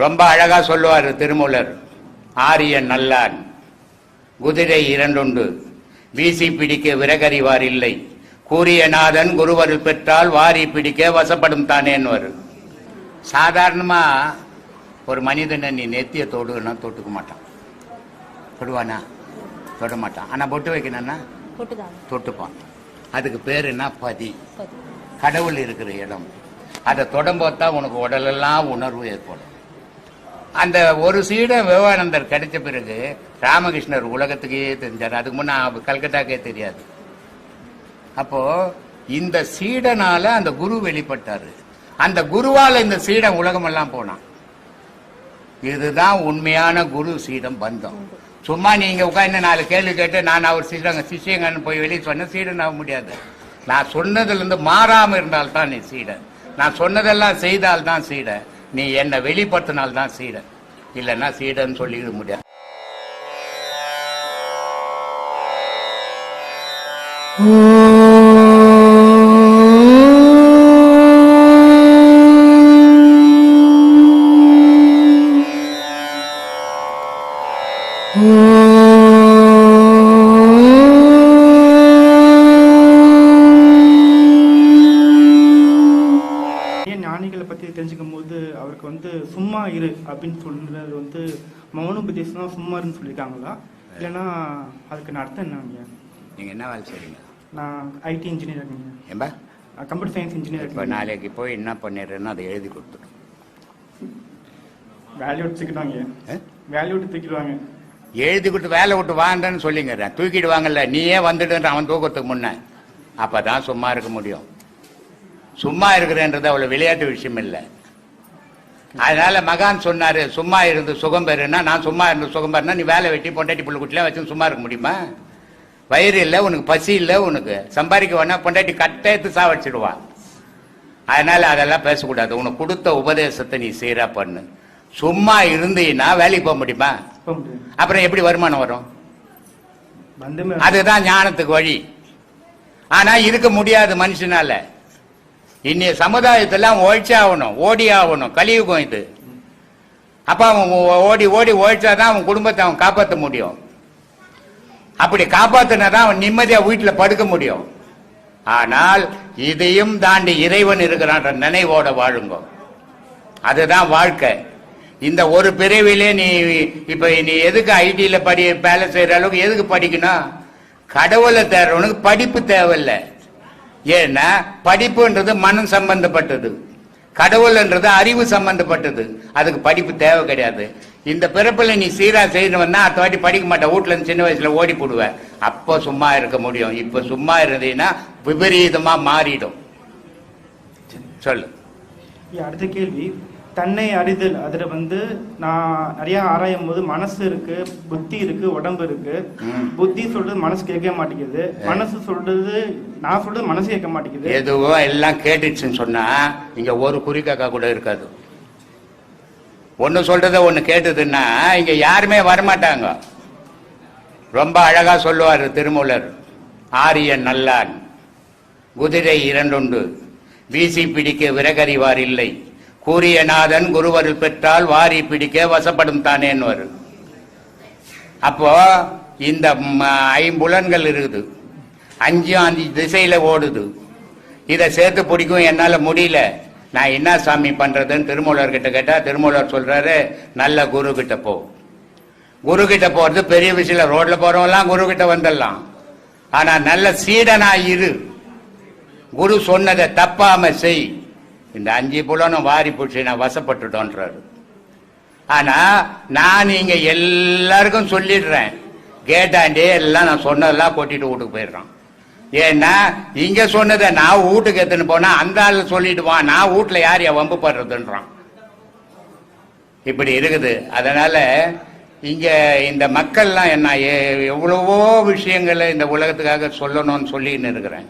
ரொம்ப அழகா சொல்லுவார் திருமூலர். ஆரியன் நல்லான், குதிரை இரண்டுண்டு, வீசி பிடிக்க விறகறிவார் இல்லை, கூறிய நாதன் குருவருள் பெற்றால் வாரி பிடிக்க வசப்படும் தானேன்னு. சாதாரணமா ஒரு மனிதனை நீ நெத்திய தொடுன்னா தொட்டுக்க மாட்டான், தொடுவானா? தொட மாட்டான். ஆனா பொட்டு வைக்கணும்னா தொட்டுப்பான். அதுக்கு பேரு என்ன? பதி. கடவுள் இருக்கிற இடம். அதை தொடம்போத்தான் உனக்கு உடலெல்லாம் உணர்வு ஏற்படும். அந்த ஒரு சீடன் விவேகானந்தர் கிடைச்ச பிறகு ராமகிருஷ்ணர் உலகத்துக்கே தெரிஞ்சார். அதுக்கு முன்ன கல்கட்டாக்கே தெரியாது. அப்போ இந்த சீடனால அந்த குரு வெளிப்பட்டாரு. அந்த குருவால இந்த சீடன் உலகமெல்லாம் போனான். இதுதான் உண்மையான குரு சீடம் பந்தம். சும்மா நீங்க உட்காந்து 4 கேள்வி கேட்டு நான் அவர் சிஷியங்கன்னு போய் வெளியே சொன்ன சீடன் ஆக முடியாது. நான் சொன்னதுல இருந்து மாறாம இருந்தால்தான் நீ சீடன். நான் சொன்னதெல்லாம் செய்தால்தான் சீடன். நீ என்னை வெளிப்படுத்தினால்தான் சீடன். இல்லைன்னா சீடன் சொல்லிட முடியாது. ஞானிகளை பற்றி தெரிஞ்சுக்கும் போது அவருக்கு சும்மா இரு அப்படின்னு சொல்றது மௌனோபதேசம் சும்மா இருன்னு சொல்லியிருக்காங்களா, இல்லைன்னா அதுக்கு அர்த்தம் என்னங்க? நீங்க என்ன வேலை செய்றீங்க? நான் ஐடி இன்ஜினியர் இருக்கேங்க. ஏம்பா? Computer science engineer. இப்போ நாளைக்கு போய் என்ன பண்ணிடுறேன்னு அதை எழுதி கொடுத்துடும். வேலையை விட்டு தூக்கிடுவாங்க. வேலையை விட்டு தூக்கிடுவாங்க. எழுதி கொடுத்து வேலை விட்டு வாங்கன்னு சொல்லிங்கிறேன். தூக்கிடுவாங்கல்ல, நீயே வந்துட்டு அவன் தூக்கத்துக்கு முன்ன. அப்பதான் சும்மா இருக்க முடியும். சும்மா இருக்கிறேன்றது அவ்வளவு விளையாட்டு விஷயம் இல்லை. அதனால மகான் சொன்னாரு, சும்மா இருந்து சுகம் பெறுனா. நான் சும்மா இருந்து சுகம் பெறுனா நீ வேலை வெட்டி பொண்டாட்டி புள்ள குட்டிலாம் வச்சு சும்மா இருக்க முடியுமா? வயிறு இல்லை உனக்கு, பசி இல்லை உனக்கு, சம்பாதிக்க வேணா பொண்டாட்டி கட்டயத்து சாவடிச்சிடுவா. அதனால அதெல்லாம் பேசக்கூடாது. உனக்கு கொடுத்த உபதேசத்தை நீ சீரா பண்ணு. சும்மா இருந்தீன்னா வேலைக்கு போக முடியுமா? அப்புறம் எப்படி வருமானம் வரும்? அதுதான் ஞானத்துக்கு வழி. ஆனா இருக்க முடியாது மனுஷனால. இன்னைய சமுதாயத்தெல்லாம் ஒழிச்சே ஆகணும், ஓடி ஆகணும். கலியுகம் இது. அப்ப அவன் ஓடி ஓடி ஒழிச்சாதான் அவன் குடும்பத்தை அவன் காப்பாற்ற முடியும். அப்படி காப்பாத்தினாதான் அவன் நிம்மதியா வீட்டுல படுக்க முடியும். ஆனால் இதையும் தாண்டி இறைவன் இருக்கிறான்ற நினைவோட வாழுங்க. அதுதான் வாழ்க்கை. இந்த ஒரு பிரிவிலே நீ இப்ப நீ எதுக்கு ஐடியில வேலை செய்யற அளவுக்கு எதுக்கு படிக்கணும்? கடவுளை தேடுறவனுக்கு படிப்பு தேவையில்லை. ஏன்னா படிப்புன்றது மனம் சம்பந்தப்பட்டது, கடவுள்ன்றது அறிவு சம்பந்தப்பட்டது. அதுக்கு படிப்பு தேவை கிடையாது. இந்த பிறப்புல நீ சீரா செய்யணும்னா அடுத்த வாட்டி படிக்க மாட்டேன், வீட்டுல இருந்து சின்ன வயசுல ஓடி போடுவேன். அப்போ சும்மா இருக்க முடியும். இப்ப சும்மா இருந்தீங்கன்னா விபரீதமா மாறிடும். சொல்லு. அடுத்த கேள்வி, தன்னை அறிதல். அதுல நான் நிறைய ஆராயும் போது மனசு இருக்கு, புத்தி இருக்கு, உடம்பு இருக்கு. புத்தி சொல்றது மனசு கேட்க மாட்டேங்குது, மனசு சொல்றது நான் சொல்றது மனசு கேட்க மாட்டேங்குது. எதுவோ எல்லாம் கேட்டுச்சுன்னு சொன்னா இங்க ஒரு குறிக்காக்கா கூட இருக்காது. ஒன்னு சொல்றத ஒண்ணு கேட்டதுன்னா இங்க யாருமே வரமாட்டாங்க. ரொம்ப அழகா சொல்லுவாரு திருமூலர். ஆரியன் நல்லான், குதிரை இரண்டுண்டு, வீசி பிடிக்க விறகறிவார் இல்லை, கூறிய நாதன் குருவருள் பெற்றால் வாரி பிடிக்க வசப்படும் தானேன்னு. அப்போ இந்த 5 புலன்கள் இருக்குது, 5 திசையில ஓடுது. இதை சேர்த்து பிடிக்கும் என்னால முடியல, நான் என்ன சாமி பண்றதுன்னு திருமூலர் கிட்ட கேட்டா திருமூலர் சொல்றாரு, நல்ல குரு கிட்ட போ. குரு கிட்ட போறது பெரிய விஷயம். ரோட்ல போறவங்கலாம் குரு கிட்ட வந்துடலாம். ஆனா நல்ல சீடனா இரு, குரு சொன்னதை தப்பாம செய். இந்த 5 புலனும் வாரி பிடிச்சி நான் வசப்பட்டுட்டோன்றாரு. ஆனா நான் இங்க எல்லாருக்கும் சொல்லிடுறேன், கேட்டாண்டே எல்லாம் நான் சொன்னதெல்லாம் கொட்டிட்டு வீட்டுக்கு போயிடுறான். ஏன்னா இங்க சொன்னதை நான் வீட்டுக்கு எடுத்துன்னு போனா அந்த ஆள் சொல்லிடுவான், நான் வீட்டுல யார் வம்பு படுறதுன்றான். இப்படி இருக்குது. அதனால இங்க இந்த மக்கள்லாம் என்ன எவ்வளவோ விஷயங்களை இந்த உலகத்துக்காக சொல்லணும்னு சொல்லின்னு இருக்கிறேன்.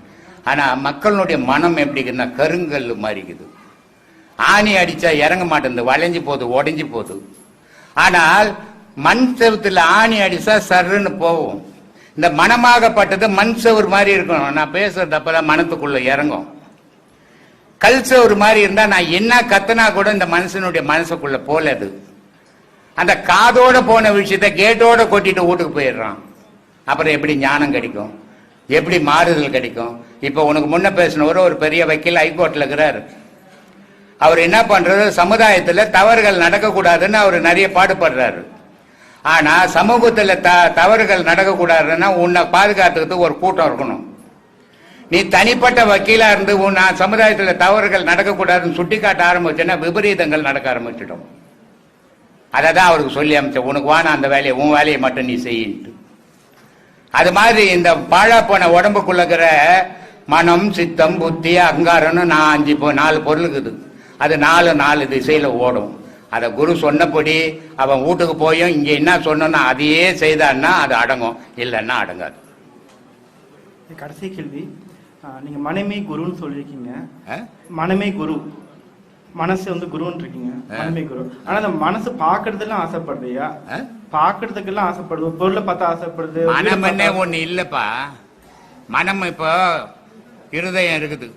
ஆனா மக்களுடைய மனம் எப்படின்னா கருங்கல் மாறிக்குது. ஆணி அடிச்சா இறங்க மாட்டேங்குது, வளைஞ்சு போகுது, உடைஞ்சு போகுது. ஆனால் மண் செவத்துல ஆணி அடிச்சா சருன்னு போகும். இந்த மனமாகப்பட்டது மண் செவர் மாதிரி இருக்கணும். நான் பேசுறது அப்பதான் மனத்துக்குள்ள இறங்கும். கல்ச்சர் ஒரு மாதிரி இருந்தா நான் என்ன கத்தனா கூட இந்த மனுஷனுடைய மனசுக்குள்ள போல அது. அந்த காதோட போன விஷயத்த கேட்டோட கொட்டிட்டு வீட்டுக்கு போயிடுறான். அப்புறம் எப்படி ஞானம் கிடைக்கும், எப்படி மாறுதல் கிடைக்கும்? இப்ப உனக்கு முன்ன பேசினவர் ஒரு பெரிய வக்கீல் ஹைகோர்ட்ல இருக்கிறார். அவர் என்ன பண்றது, சமுதாயத்துல தவறுகள் நடக்கக்கூடாதுன்னு அவர் நிறைய பாடுபடுறாரு. ஆனா சமூகத்துல தவறுகள் நடக்கக்கூடாதுன்னா உன்னை பாதுகாத்துக்கிறதுக்கு ஒரு கூட்டம் இருக்கணும். நீ தனிப்பட்ட வக்கீலா இருந்து நான் சமுதாயத்துல தவறுகள் நடக்கக்கூடாதுன்னு சுட்டி காட்ட ஆரம்பிச்சேன்னா விபரீதங்கள் நடக்க ஆரம்பிச்சிடும். அதை தான் அவருக்கு சொல்லி அமைச்சேன், உனக்கு வான அந்த வேலையை, உன் வேலையை மட்டும் நீ செய்யிட்டு. அது மாதிரி இந்த பாழா போன உடம்புக்குள்ளக்கிற மனம், சித்தம், புத்தி, அகங்காரம்னு 4 பொருள் இருக்குது. அது 4 திசையில ஓடும். அதை குரு சொன்னபடி அவன் வீட்டுக்கு போயும் இங்க என்ன சொன்னா அதையே செய்தான்னா அது அடங்கும், இல்லைன்னா அடங்காது. கடைசி கேள்வி, நீங்க மனமே குருன்னு சொல்லியிருக்கீங்க. மனமே குரு, மனசு வந்து குருன்னு இருக்கீங்க, மனமே குரு. ஆனா அந்த மனசு பாக்குறதுலாம் ஆசைப்படுறியா? பாக்குறதுக்கெல்லாம் ஆசைப்படுது, பொருளை பார்த்தா ஆசைப்படுது. மனம் என்ன ஒண்ணு இல்லப்பா. மனம் இப்போ இருதயம் இருக்குது,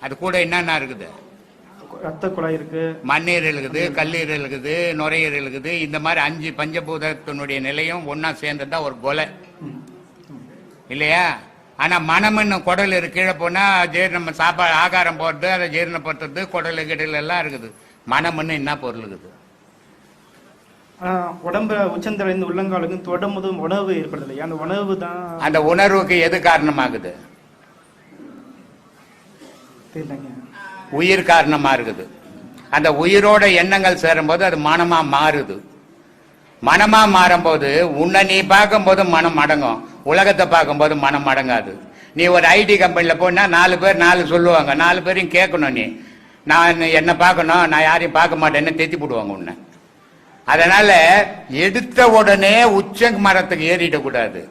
அது கூட என்னென்ன இருக்குது, ரத்த குழாய் இருக்கு, மண்ணீரல் இருக்குது, கல்லீரல் இருக்குது, நுரையீரல் இருக்குது. இந்த மாதிரி 5 பஞ்சபூதத்தினுடைய நிலையும் ஒன்னா சேர்ந்ததுதான் ஒரு கொலை இல்லையா? ஆனா மனம்னு குடல் இருக்கு, கீழே போனா நம்ம சாப்பாடு ஆகாரம் போடுறது, அதை ஜீரணப்படுத்துறது, குடல் கிடல் எல்லாம் இருக்குது. மனம்னு என்ன பொருள் இருக்குது? உடம்பு உச்சந்தலைந்து உள்ளங்காலுக்கு தொடர்ந்து உணவு ஏற்படுது இல்லையா? அந்த உணவு தான், அந்த உணர்வுக்கு எது காரணமாகுது? உயிர் காரணமா இருக்குது. அந்த உயிரோட எண்ணங்கள் சேரும்போது அது மனமா மாறுது. மனமா மாறும்போது உன்னை நீ பார்க்கும்போது மனம் அடங்கும், உலகத்தை பார்க்கும்போது மனம் அடங்காது. நீ ஒரு ஐடி கம்பெனில போனா 4 பேர் 4 சொல்லுவாங்க, 4 பேரையும் கேட்கணும். நீ நான் என்ன பார்க்கணும், நான் யாரையும் பார்க்க மாட்டேன்னு தெத்தி போடுவாங்க உன்னை. அதனால எடுத்த உடனே உச்ச மரத்துக்கு ஏறிடக்கூடாது,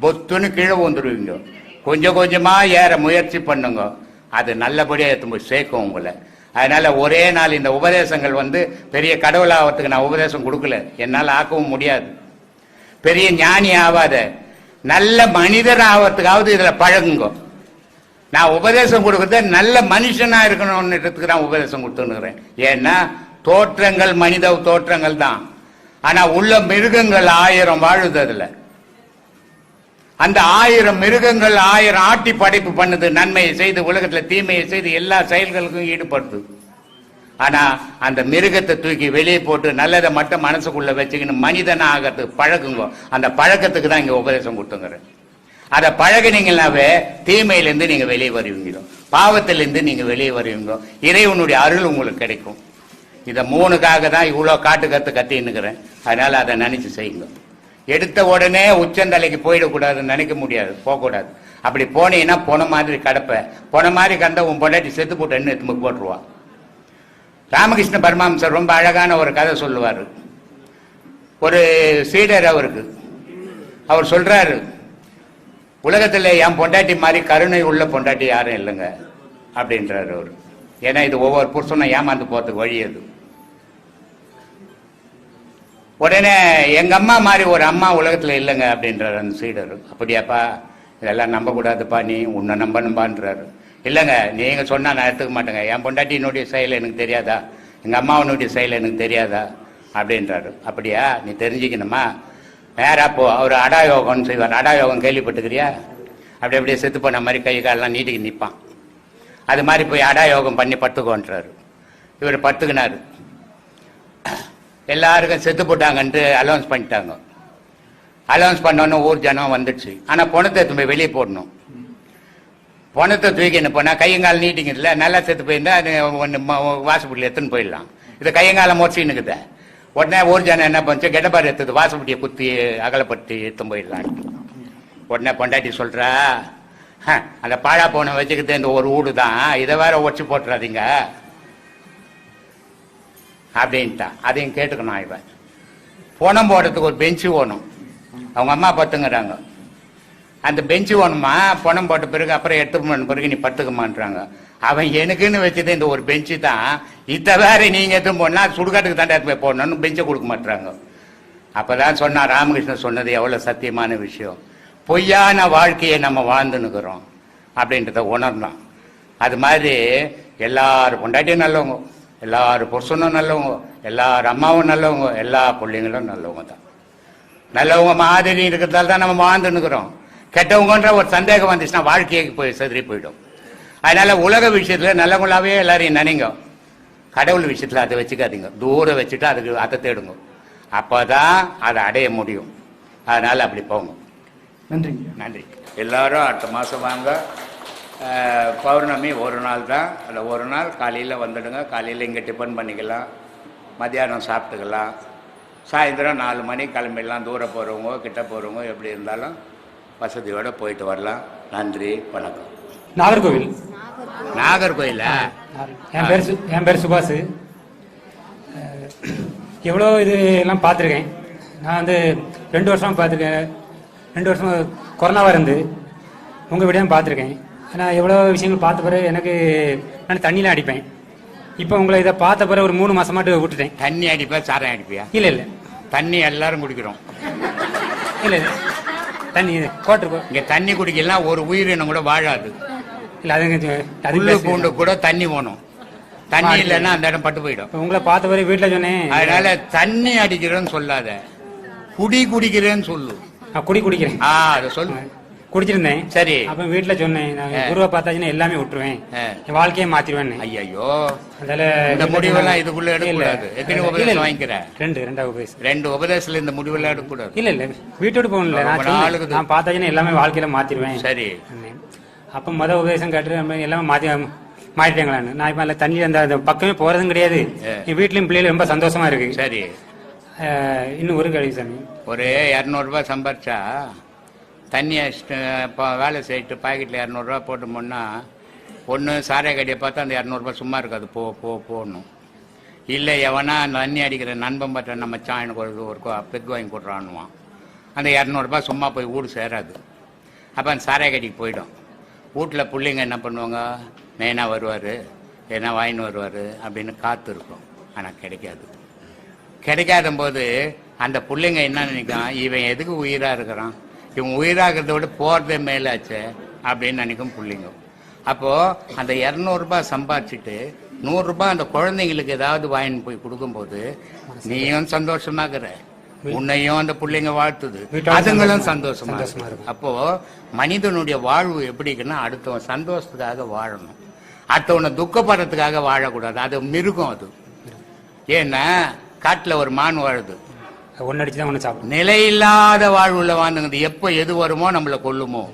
பொத்துன்னு கீழே வந்துடுவீங்க. கொஞ்சம் கொஞ்சமா ஏற முயற்சி பண்ணுங்க, அது நல்லபடியா எடுத்து போய் சேர்க்கும் உங்களை. அதனால ஒரே நாள் இந்த உபதேசங்கள் பெரிய கடவுள் ஆகிறதுக்கு நான் உபதேசம் கொடுக்கல, என்னால் ஆக்கவும் முடியாது. பெரிய ஞானி ஆகாத, நல்ல மனிதர் ஆகிறதுக்காவது இதுல பழகுங்க. நான் உபதேசம் கொடுக்கறத நல்ல மனுஷனா இருக்கணும்ன்றதுக்கு நான் உபதேசம் கொடுத்துருக்கிறேன். ஏன்னா தோற்றங்கள் மனித தோற்றங்கள் தான், ஆனா உள்ள மிருகங்கள் 1000 வாழுது. அதுல அந்த 1000 மிருகங்கள் 1000 ஆட்டி படைப்பு பண்ணுது, நன்மையை செய்து உலகத்துல தீமையை செய்து எல்லா செயல்களுக்கும் ஈடுபடுது. ஆனா அந்த மிருகத்தை தூக்கி வெளியே போட்டு நல்லதை மட்டும் மனசுக்குள்ள வச்சுக்கணும், மனிதனா ஆகிறதுக்கு பழகுங்க. அந்த பழக்கத்துக்கு தான் இங்க உபதேசம் கொடுத்துங்கிறேன். அதை பழகினீங்கன்னாவே தீமையிலிருந்து நீங்க வெளியே வருவீங்க, பாவத்திலிருந்து நீங்க வெளியே வருவீங்க, இறைவனுடைய அருள் உங்களுக்கு கிடைக்கும். இதை 3க்காக தான் இவ்வளவு காட்டு கத்தின்னுக்கிறேன். அதனால அதை நினைச்சு செய்யுங்க. எடுத்த உடனே உச்சந்தலைக்கு போயிடக்கூடாதுன்னு நினைக்க முடியாது, போகக்கூடாது. அப்படி போனீங்கன்னா பொன மாதிரி கடப்ப, பொன மாதிரி கண்ட உன் பொண்டாட்டி செத்து போட்டு என்ன எடுத்து போட்டுருவா. ராமகிருஷ்ண பரமஹம்சர் ரொம்ப அழகான ஒரு கதை சொல்லுவார். ஒரு சீடர் அவருக்கு, அவர் சொல்றாரு, உலகத்துல என் பொண்டாட்டி மாதிரி கருணை உள்ள பொண்டாட்டி யாரும் இல்லைங்க அப்படின்றாரு அவர். ஏன்னா இது ஒவ்வொரு புருஷனும் ஏமாந்து போறதுக்கு வழி அது. உடனே எங்க அம்மா மாதிரி ஒரு அம்மா உலகத்துல இல்லைங்க அப்படின்றாரு அந்த சீடர். அப்படியாப்பா, இதெல்லாம் நம்ப கூடாதுப்பா, நீ உன்னை நம்பணும்பான்றாரு. இல்லைங்க, நீங்க சொன்னா நான் எடுத்துக்க மாட்டேங்க, என் பொண்டாட்டியினுடைய செயல் எனக்கு தெரியாதா, எங்க அம்மாவனுடைய செயல் எனக்கு தெரியாதா அப்படின்றாரு. அப்படியா, நீ தெரிஞ்சுக்கணுமா, நேரா போ. அவர் அடாயோகம்னு செய்வார். அடாயோகம் கேள்விப்பட்டுக்கிறியா? அப்படியே செத்து போன மாதிரி கை காலெல்லாம் நீட்டிக்கு நிற்பான். அது மாதிரி போய் அடாயோகம் பண்ணி படுத்துக்கோன்றாரு. இவர் படுத்துக்கினாரு. எல்லாருக்கும் செத்து போட்டாங்கன்ட்டு அலௌன்ஸ் பண்ணிட்டாங்க. அலௌன்ஸ் பண்ணோன்னு ஊர் ஜனம் வந்துடுச்சு. ஆனா பணத்தை போய் வெளியே போடணும். பணத்தை தூக்கின்னு போனா கையங்கால் நீட்டிங்கல, நல்லா செத்து போயிருந்தா அது வாசப்பட்டியில் எடுத்துன்னு போயிடலாம். இது கையங்காலம் மோச்சின்னுக்குத. உடனே ஊர் ஜனம் என்ன பண்ணுச்சு, கெட்டப்பாரு எடுத்தது வாசப்பட்டியை குத்தி அகலப்பட்டு எடுத்து போயிடலாம். உடனே பொண்டாட்டி சொல்றா, அந்த பாழா போன வச்சுக்கிட்டு இந்த ஒரு வீடு தான், இதை வேற ஒச்சு போட்டுறாதீங்க அப்படின்ட்டான். அதையும் கேட்டுக்கணும். இவன் பணம் போடுறதுக்கு ஒரு பெஞ்சு வேணும். அவங்க அம்மா பத்துங்கிறாங்க. அந்த பெஞ்சு வேணுமா, பணம் போட்ட பிறகு அப்புறம் எடுத்து பண்ண பிறகு நீ பத்துக்குமான்றாங்க. அவன் எனக்குன்னு வச்சது இந்த ஒரு பெஞ்சு தான், இதை வேற நீங்க எதுவும் போனா சுடுகாட்டுக்கு தாண்டா போய் போடணும்னு பெஞ்சை கொடுக்க மாட்டாங்க. அப்பதான் சொன்னா ராமகிருஷ்ணன் சொன்னது எவ்வளவு சத்தியமான விஷயம். பொய்யான வாழ்க்கையை நம்ம வாழ்ந்துன்னுக்கிறோம் அப்படின்றத உணர்ந்தோம். அது மாதிரி எல்லார் பொண்டாட்டியும் நல்லவங்க, எல்லார் புருஷனும் நல்லவங்க, எல்லார் அம்மாவும் நல்லவங்க, எல்லா பிள்ளைங்களும் நல்லவங்க தான். நல்லவங்க மாதிரி இருக்கிறதால தான் நம்ம வாழ்ந்துன்னுக்குறோம். கெட்டவங்கன்ற ஒரு சந்தேகம் வந்துச்சுன்னா வாழ்க்கையை போய் செதறி போயிடும். அதனால உலக விஷயத்துல நல்லவங்களாவே எல்லாரையும் நினைங்க, கடவுள் விஷயத்துல அதை வச்சுக்காதீங்க. தூரம் வச்சுட்டு அதுக்கு அதை தேடுங்க, அப்போதான் அதை அடைய முடியும். அதனால அப்படி போங்க. நன்றி. நன்றி. எல்லாரும் அடுத்த மாதம் வாங்க. பௌர்ணமி ஒரு நாள் தான். அதில் ஒரு நாள் காலையில் வந்துடுங்க. காலையில் இங்கே டிஃபன் பண்ணிக்கலாம், மத்தியானம் சாப்பிட்டுக்கலாம், சாயந்தரம் 4 மணிக்கு கிளம்பிடலாம். தூரம் போகிறவங்க கிட்ட போகிறவங்க எப்படி இருந்தாலும் வசதியோடு போயிட்டு வரலாம். நன்றி, வணக்கம். நாகர்கோவில். நாகர்கோவிலா? என் பேர் சுபாஷ். எவ்வளோ இது எல்லாம் பார்த்துருக்கேன். நான் வந்து 2 வருஷம் பார்த்துருக்கேன். 2 வருஷம் கொரோனாவாக இருந்து உங்கள் வீடியோ பார்த்துருக்கேன். நான் எவ்வளோ விஷயங்கள் பார்த்த பிறகு எனக்கு நான் தண்ணியில் அடிப்பேன். இப்போ உங்களை இதை பார்த்த பிறகு ஒரு 3 மாதமாட்டு விட்டுட்டேன். தண்ணி அடிப்பா, சாரம் அடிப்பியா? இல்லை இல்லை, தண்ணி எல்லாரும் குடிக்கிறோம். இல்லை இல்லை, தண்ணி கோட்டர் இங்கே தண்ணி குடிக்கலாம் ஒரு உயிரினம் கூட வாழாது. இல்லை, அது பூண்டு கூட தண்ணி போகணும். தண்ணி இல்லைன்னா அந்த இடம் பட்டு போயிடும். உங்களை பார்த்த பிறகு வீட்டில் சொன்னேன். அதனால தண்ணி அடிக்கிறேன்னு சொல்லாத, குடிக்கிறேன்னு சொல்லு. நான் குடிக்கிறேன். அதை சொல்லு. குடிச்சிருந்தேன். சரி. அப்ப வீட்டுல சொன்னேன், நான் குருவை பார்த்தாச்சுன்னா எல்லாமே விட்டுருவேன், என் வாழ்க்கையை மாத்திருவேன். ஐயோ, அதனால இந்த முடிவெல்லாம் இதுக்குள்ள எடுக்கக்கூடாது. எத்தனை உபதேசம் வாங்கிக்கிறேன்? 2 உபதேசம். 2 உபதேசத்துல இந்த முடிவெல்லாம் எடுக்கக்கூடாது. இல்ல இல்ல, வீட்டோடு போகணும்ல. நான் பார்த்தாச்சுன்னா எல்லாமே வாழ்க்கையில மாத்திருவேன். சரி. அப்ப உபதேசம் கேட்டு எல்லாமே மாற்றிட்டாங்களான்னு. நான் இப்ப தண்ணி அந்த பக்கமே போறதும் கிடையாது. என் வீட்லயும் பிள்ளைகள் ரொம்ப சந்தோஷமா இருக்கு. சரி. இன்னும் ஒரு கேள்வி சாமி. ஒரு 200 ரூபாய் சம்பாரிச்சா தண்ணி அடிச்சுட்டு வேலை செய்யிட்டு பாக்கெட்டில் 200 ரூபா போட்டோம்னா ஒன்று சாரை கடியை பார்த்தா அந்த 200 ரூபாய் சும்மா இருக்காது, போடணும். இல்லை எவனா தண்ணி அடிக்கிற நண்பன் பார்த்தா நம்ம எனக்கு ஒரு பெக் வாங்கி கொடுறான்னுவான். அந்த 200 ரூபாய் சும்மா போய் வீடு சேராது. அப்போ அந்த சாரை கடிக்கு போயிடும். வீட்டில் பிள்ளைங்க என்ன பண்ணுவாங்க, மெயினாக வருவார், ஏன்னா வாங்கின்னு வருவார் அப்படின்னு காத்து இருக்கும். ஆனால் கிடைக்காத போது அந்த பிள்ளைங்க என்ன நினைக்கும், இவன் எதுக்கு உயிராக இருக்கிறான், இவன் உயிராகிறத விட போகிறதே மேலாச்சு அப்படின்னு நினைக்கும் பிள்ளைங்க. அப்போது அந்த 200 ரூபாய் சம்பாதிச்சுட்டு 100 ரூபாய் அந்த குழந்தைங்களுக்கு ஏதாவது வாங்கின்னு போய் கொடுக்கும்போது நீயும் சந்தோஷமாகிற, உன்னையும் அந்த பிள்ளைங்க வாழ்த்துது, அதுங்களும் சந்தோஷமா இருக்கும். அப்போ மனிதனுடைய வாழ்வு எப்படி இருக்குன்னா, அடுத்தவன் சந்தோஷத்துக்காக வாழணும், அடுத்தவனை துக்கப்படுறதுக்காக வாழக்கூடாது. அது மிருகம். அது ஏன்னா காட்டில் ஒரு மான் வாழுது, நிலையில்லாத வாழ்வுல வாழ்ந்துங்குது. எப்ப எது வருமோ நம்மளை கொல்லுமோ.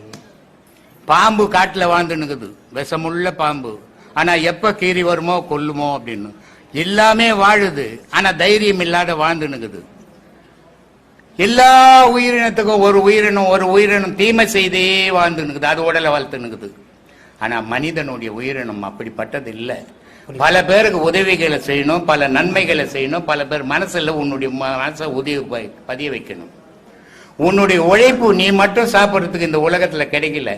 பாம்பு காட்டுல வாழ்ந்துனுக்குது, விஷமுள்ள பாம்பு. ஆனா எப்ப கீறி வருமோ கொல்லுமோ அப்படின்னு எல்லாமே வாழுது. ஆனா தைரியம் இல்லாத வாழ்ந்துனுக்குது. எல்லா உயிரினத்துக்கும் ஒரு உயிரினம் தீமை செய்தே வாழ்ந்துனுக்குது, அது உடலை வளர்த்துனுக்குது. ஆனா மனிதனுடைய உயிரினம் அப்படிப்பட்டது இல்லை. பல பேருக்கு உதவிகளை செய்யணும், பல நன்மைகளை செய்யணும், பல பேர் மனசுல உன்னுடைய மனசை பதிய வைக்கணும். உன்னுடைய உழைப்பு நீ மட்டும் சாப்பிட்றதுக்கு இந்த உலகத்துல கிடைக்கல.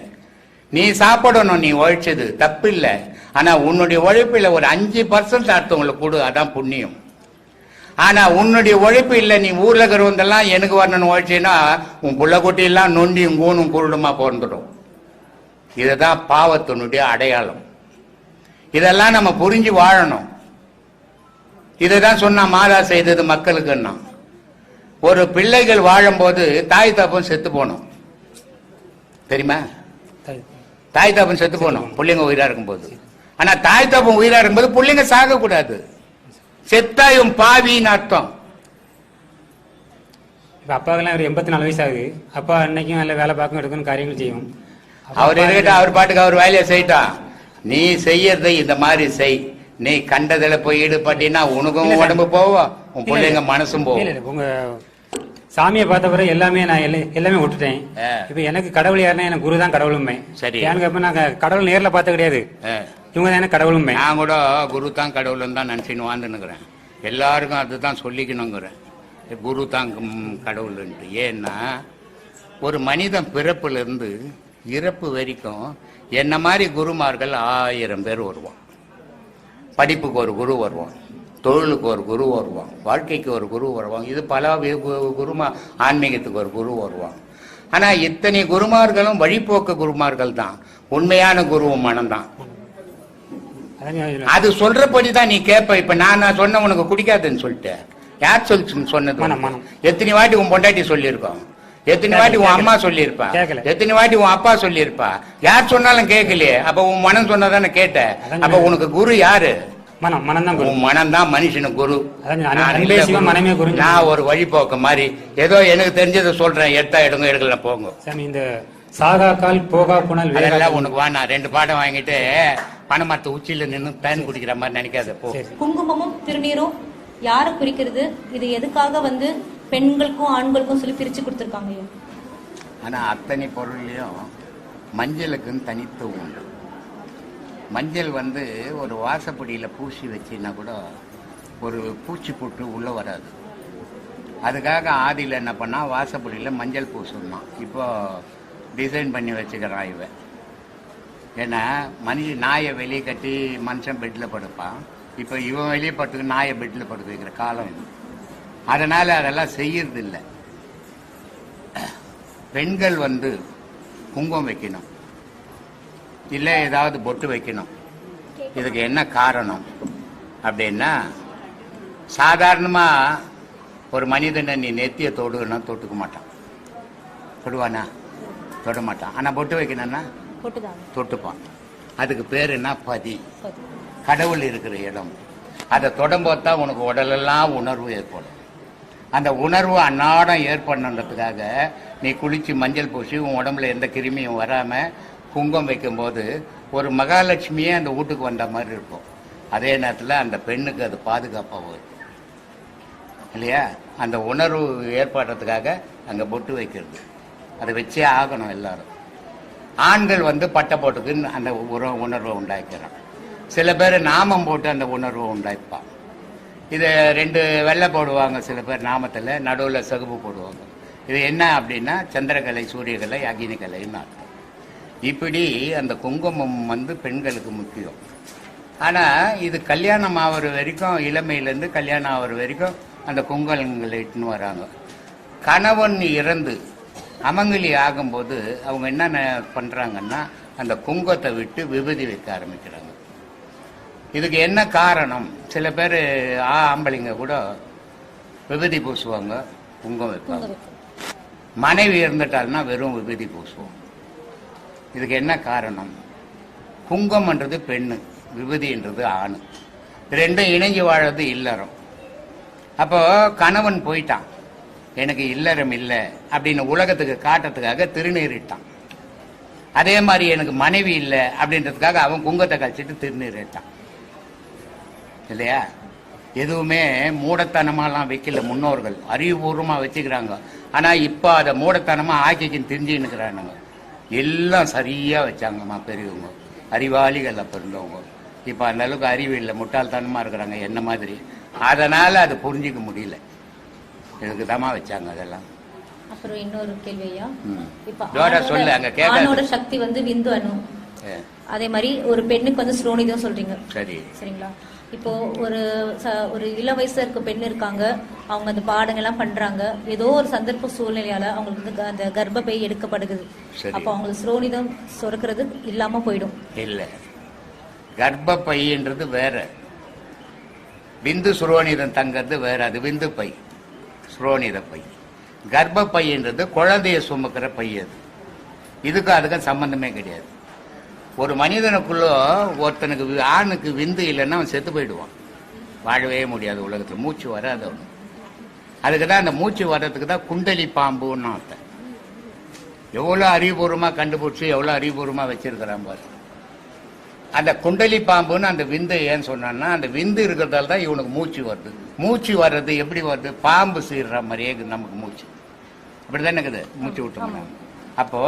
நீ சாப்பிடணும், நீ உழைச்சது தப்பு இல்லை. ஆனா உன்னுடைய உழைப்புல ஒரு 5% அடுத்தவங்களுக்கு கொடு, அதான் புண்ணியம். ஆனா உன்னுடைய உழைப்பு இல்லை, நீ ஊர்ல இருக்கிறவந்தெல்லாம் எனக்கு வரணும்னு உழைச்சேன்னா உன் புள்ள குட்டியெல்லாம் நொண்டியும் கூணும் குருடுமா பிறந்துடும். இதுதான் பாவத்தினுடைய அடையாளம். இதெல்லாம் நம்ம புரிஞ்சு வாழணும். இதைதான் சொன்னா மாதா செய்தது மக்களுக்குன்னா. ஒரு பிள்ளைகள் வாழும்போது தாய் தப்பம் செத்து போனோம் தெரியுமா? தாய் தப்பம் செத்து போனோம் பிள்ளைங்க உயிரா இருக்கும்போது. ஆனா தாய் தப்பம் உயிரா இருக்கும்போது பிள்ளைங்க சாக கூடாது. செத்தாயும் பாவின்னு அர்த்தம். அப்பாவுக்கெல்லாம் ஒரு 84 வயசு ஆகுது. அப்பா அன்னைக்கும் நல்ல வேலை பார்க்க எடுக்கணும், காரியங்கள் செய்யும். அவர் இருக்கட்டும், அவர் பாட்டுக்கு அவர் வேலையை செய்யட்டான். நீ செய்யறதை இந்த மாதிரி செய். நீ கண்டதுல போய் ஈடுபட்டினா உனக்கும் உடம்பு போவோம், உன் பிள்ளைங்க மனசும் போவோம். உங்க சாமியை பார்த்த பிறகு எல்லாமே நான் எல்லாமே விட்டுட்டேன். இப்ப எனக்கு கடவுள் யாருன்னா எனக்கு குரு தான் கடவுளுமே. சரி, எனக்கு நாங்க கடவுள் நேர்ல பார்த்த கிடையாது, இவங்க தான் எனக்கு கடவுளுமே. நான் கூட குரு தான் கடவுள்னு தான் நினைச்சுன்னு வாழ்ந்துன்னுக்குறேன். எல்லாருக்கும் அதுதான் சொல்லிக்கணுங்கிறேன், குரு தான் கடவுள்ன்ட்டு. ஏன்னா ஒரு மனிதன் பிறப்புல இருந்து இறப்பு வரைக்கும் என்ன மாதிரி குருமார்கள் 1000 பேர் வருவான். படிப்புக்கு ஒரு குரு வருவான், தொழிலுக்கு ஒரு குரு வருவான், வாழ்க்கைக்கு ஒரு குரு வருவாங்க. இது பல குருமா, ஆன்மீகத்துக்கு ஒரு குரு வருவான். ஆனா இத்தனை குருமார்களும் வழிபோக்க குருமார்கள் தான். உண்மையான குருவும் மனம்தான். அதான் அது சொல்றபடி தான் நீ கேட்ப. இப்ப நான் சொன்ன உனக்கு குடிக்காதுன்னு சொல்லிட்டு யார் சொன்னது? மனம், மனம். எத்தனை வாட்டி உன் பொண்டாட்டி சொல்லியிருக்கோம், எத்தனை வாட்டி உன் அம்மா சொல்லியிருப்பா, கேட்கல. எத்தனை வாட்டி உன் அப்பா சொல்லியிருப்பா. யார் சொன்னாலும் கேட்கலையே. அப்ப உன் மனம் சொன்னதானே கேட்ட. அப்ப உனக்கு குரு யாரு? மனம் தான் குரு. உன் மனம் தான் மனுஷனுக்கு குரு. அன்பே சிவம், மனமே குரு. நான் ஒரு வழிபோக்க மாதிரி ஏதோ எனக்கு தெரிஞ்சதை சொல்றேன். எடுத்தா எடுங்க, எடுக்கல போங்க. சாமி இந்த சாகா கால் போகா புனல் அதெல்லாம் உனக்கு வா. நான் 2 பாடம் வாங்கிட்டு பனைமரத்து உச்சியில நின்று தேன் குடிக்கிற மாதிரி நினைக்காத போ. குங்குமமும் திருநீரும் யாரை குறிக்கிறது? இது எதுக்காக வந்து பெண்களுக்கும் ஆண்களுக்கும் சொல்லி பிரிச்சு கொடுத்துருக்காங்க? ஆனா அத்தனை பொருள்லயும் மஞ்சளுக்குன்னு தனித்துவம் உண்டு. மஞ்சள் வந்து ஒரு வாசப்படியில பூசி வச்சின்னா கூட ஒரு பூச்சி போட்டு உள்ள வராது. அதுக்காக ஆதியில் என்ன பண்ணா வாசப்படியில மஞ்சள் பூசணும். இப்போ டிசைன் பண்ணி வச்சுக்கிறான் இவன். ஏன்னா நாயை வெளியே கட்டி மனுஷன் பெட்டில் படுப்பான். இப்போ இவன் வெளியே படுத்துக்கு நாயை பெட்டில் படுக்க வைக்கிற காலம் இது. அதனால அதெல்லாம் செய்யறது இல்லை. பெண்கள் வந்து குங்குமம் வைக்கணும், இல்லை ஏதாவது பொட்டு வைக்கணும். இதுக்கு என்ன காரணம் அப்படின்னா, சாதாரணமா ஒரு மனிதனை நீ நெத்திய தொடுன்னா தொட்டுக்க மாட்டான். தொடுவானா? தொட மாட்டான். ஆனா பொட்டு வைக்கணும்னா தொட்டுப்பான். அதுக்கு பேர் என்ன? பதி. கடவுள் இருக்கிற இடம். அதை தொடம்போது தான் உனக்கு உடலெல்லாம் உணர்வு ஏற்படும். அந்த உணர்வு அன்னாடம் ஏற்படணுன்றதுக்காக நீ குளிச்சு மஞ்சள் பூசி உன் உடம்புல எந்த கிருமியும் வராம குங்குமம் வைக்கும்போது ஒரு மகாலட்சுமியே அந்த வீட்டுக்கு வந்த மாதிரி இருக்கும். அதே நேரத்தில் அந்த பெண்ணுக்கு அது பாதுகாப்பாக இருக்கும் இல்லையா? அந்த உணர்வு ஏற்படுறதுக்காக அங்கே பொட்டு வைக்கிறது. அதை வச்சே ஆகணும் எல்லாரும். ஆண்கள் வந்து பட்டை போட்டுக்கு அந்த உணர்வை உண்டாக்கிறான். சில பேர் நாமம் போட்டு அந்த உணர்வை உண்டாய்ப்பான். இதை 2 வெள்ளை போடுவாங்க. சில பேர் நாமத்தில் நடுவில் சகுப்பு போடுவாங்க. இது என்ன அப்படின்னா சந்திரகலை, சூரியகலை, அக்னிகலைன்னு அர்த்தம். இப்படி அந்த குங்குமம் வந்து பெண்களுக்கு முக்கியம். ஆனால் இது கல்யாணம் ஆகிற வரைக்கும், இளமையிலேருந்து கல்யாணம் ஆகிற வரைக்கும் அந்த குங்குமங்களை இட்டுன்னு வராங்க. கணவன் இறந்து அமங்கலி ஆகும்போது அவங்க என்ன பண்ணுறாங்கன்னா அந்த குங்குமத்தை விட்டு விபூதி வைக்க ஆரம்பிக்கிறாங்க. இதுக்கு என்ன காரணம்? சில பேர் ஆம்பளைங்க கூட விபூதி பூசுவாங்க, குங்குமம் வைப்பாங்க. மனைவி இருந்துட்டாள்னா வெறும் விபூதி பூசுவோம். இதுக்கு என்ன காரணம்? குங்குமன்றது பெண்ணு, விபூதின்றது ஆணு. 2 இணைஞ்சு வாழறது இல்லறம். அப்போ கணவன் போயிட்டான், எனக்கு இல்லறம் இல்லை அப்படின்னு உலகத்துக்கு காட்டுறதுக்காக திருநீரிட்டான். அதே மாதிரி எனக்கு மனைவி இல்லை அப்படின்றதுக்காக அவன் குங்கத்தை கழிச்சிட்டு திருநீரிட்டான் இல்லையா? எதுவுமே மூடத்தனமாலாம் வைக்கல முன்னோர்கள், அறிவுபூர்வமாக வச்சுக்கிறாங்க. ஆனால் இப்போ அதை மூடத்தனமாக ஆக்கிக்கின்னு தெரிஞ்சுன்னுக்கிறானுங்க. எல்லாம் சரியாக வச்சாங்கம்மா பெரியவங்க, அறிவாளிகள் அப்போ இருந்தவங்க. இப்போ அந்த அளவுக்கு அறிவு இல்லை, முட்டாள்தனமாக இருக்கிறாங்க என்ன மாதிரி. அதனால் அது புரிஞ்சிக்க முடியல. இதுக்கு தாமா வச்சாங்க அதெல்லாம். அப்புறம் இன்னொரு கேள்வியா, இப்ப சொல்லு, அங்க ஆணோட சக்தி வந்து விந்து அணு, அதே மாதிரி ஒரு பெண்ணுக்கு வந்து ஸ்ரோனிதம் சொல்றீங்க. சரி, சரிங்களா? இப்போ ஒரு இள வயசுல இருக்க பெண் இருக்காங்க, அவங்க அந்த பாடங்கள்லாம் பண்றாங்க. ஏதோ ஒரு சந்தர்ப்ப சூழ்நிலையால அவங்களுக்கு வந்து அந்த கர்ப்பப்பை எடுக்கப்படுகிறது. அப்ப அவங்களுக்கு ஸ்ரோனிதம் சுரக்கிறது இல்லாம போயிடும். இல்ல, கர்ப்பப்பைன்றது வேற, விந்து சுரோனிதம் தங்கிறது வேற. அது விந்து பை, சுரோனித பை. கர்ப்பப்பைன்றது குழந்தைய சுமக்கிற பை. அது இதுக்கும் அதுக்கும் சம்பந்தமே கிடையாது. ஒரு மனிதனுக்குள்ள ஒருத்தனுக்கு ஆணுக்கு விந்து இல்லைன்னா அவன் செத்து போயிடுவான், வாழவே முடியாது உலகத்தில், மூச்சு வராது அவனு. அதுக்கு தான் அந்த மூச்சு வர்றதுக்கு தான் குண்டலி பாம்புன்னு அர்த்தம். எவ்வளோ அறிவுபூர்வமாக கண்டுபிடிச்சி எவ்வளோ அறிவுபூர்வமாக வச்சிருக்கிறான் பாரு. அந்த குண்டலி பாம்புன்னு அந்த விந்து ஏன்னு சொன்னான்னா, அந்த விந்து இருக்கிறதால தான் இவனுக்கு மூச்சு வருது. மூச்சு வர்றது எப்படி வருது? பாம்பு சீர்ற மாதிரியே நமக்கு மூச்சு அப்படிதானே இருக்குது, மூச்சு விட்டோம்னா. அப்போ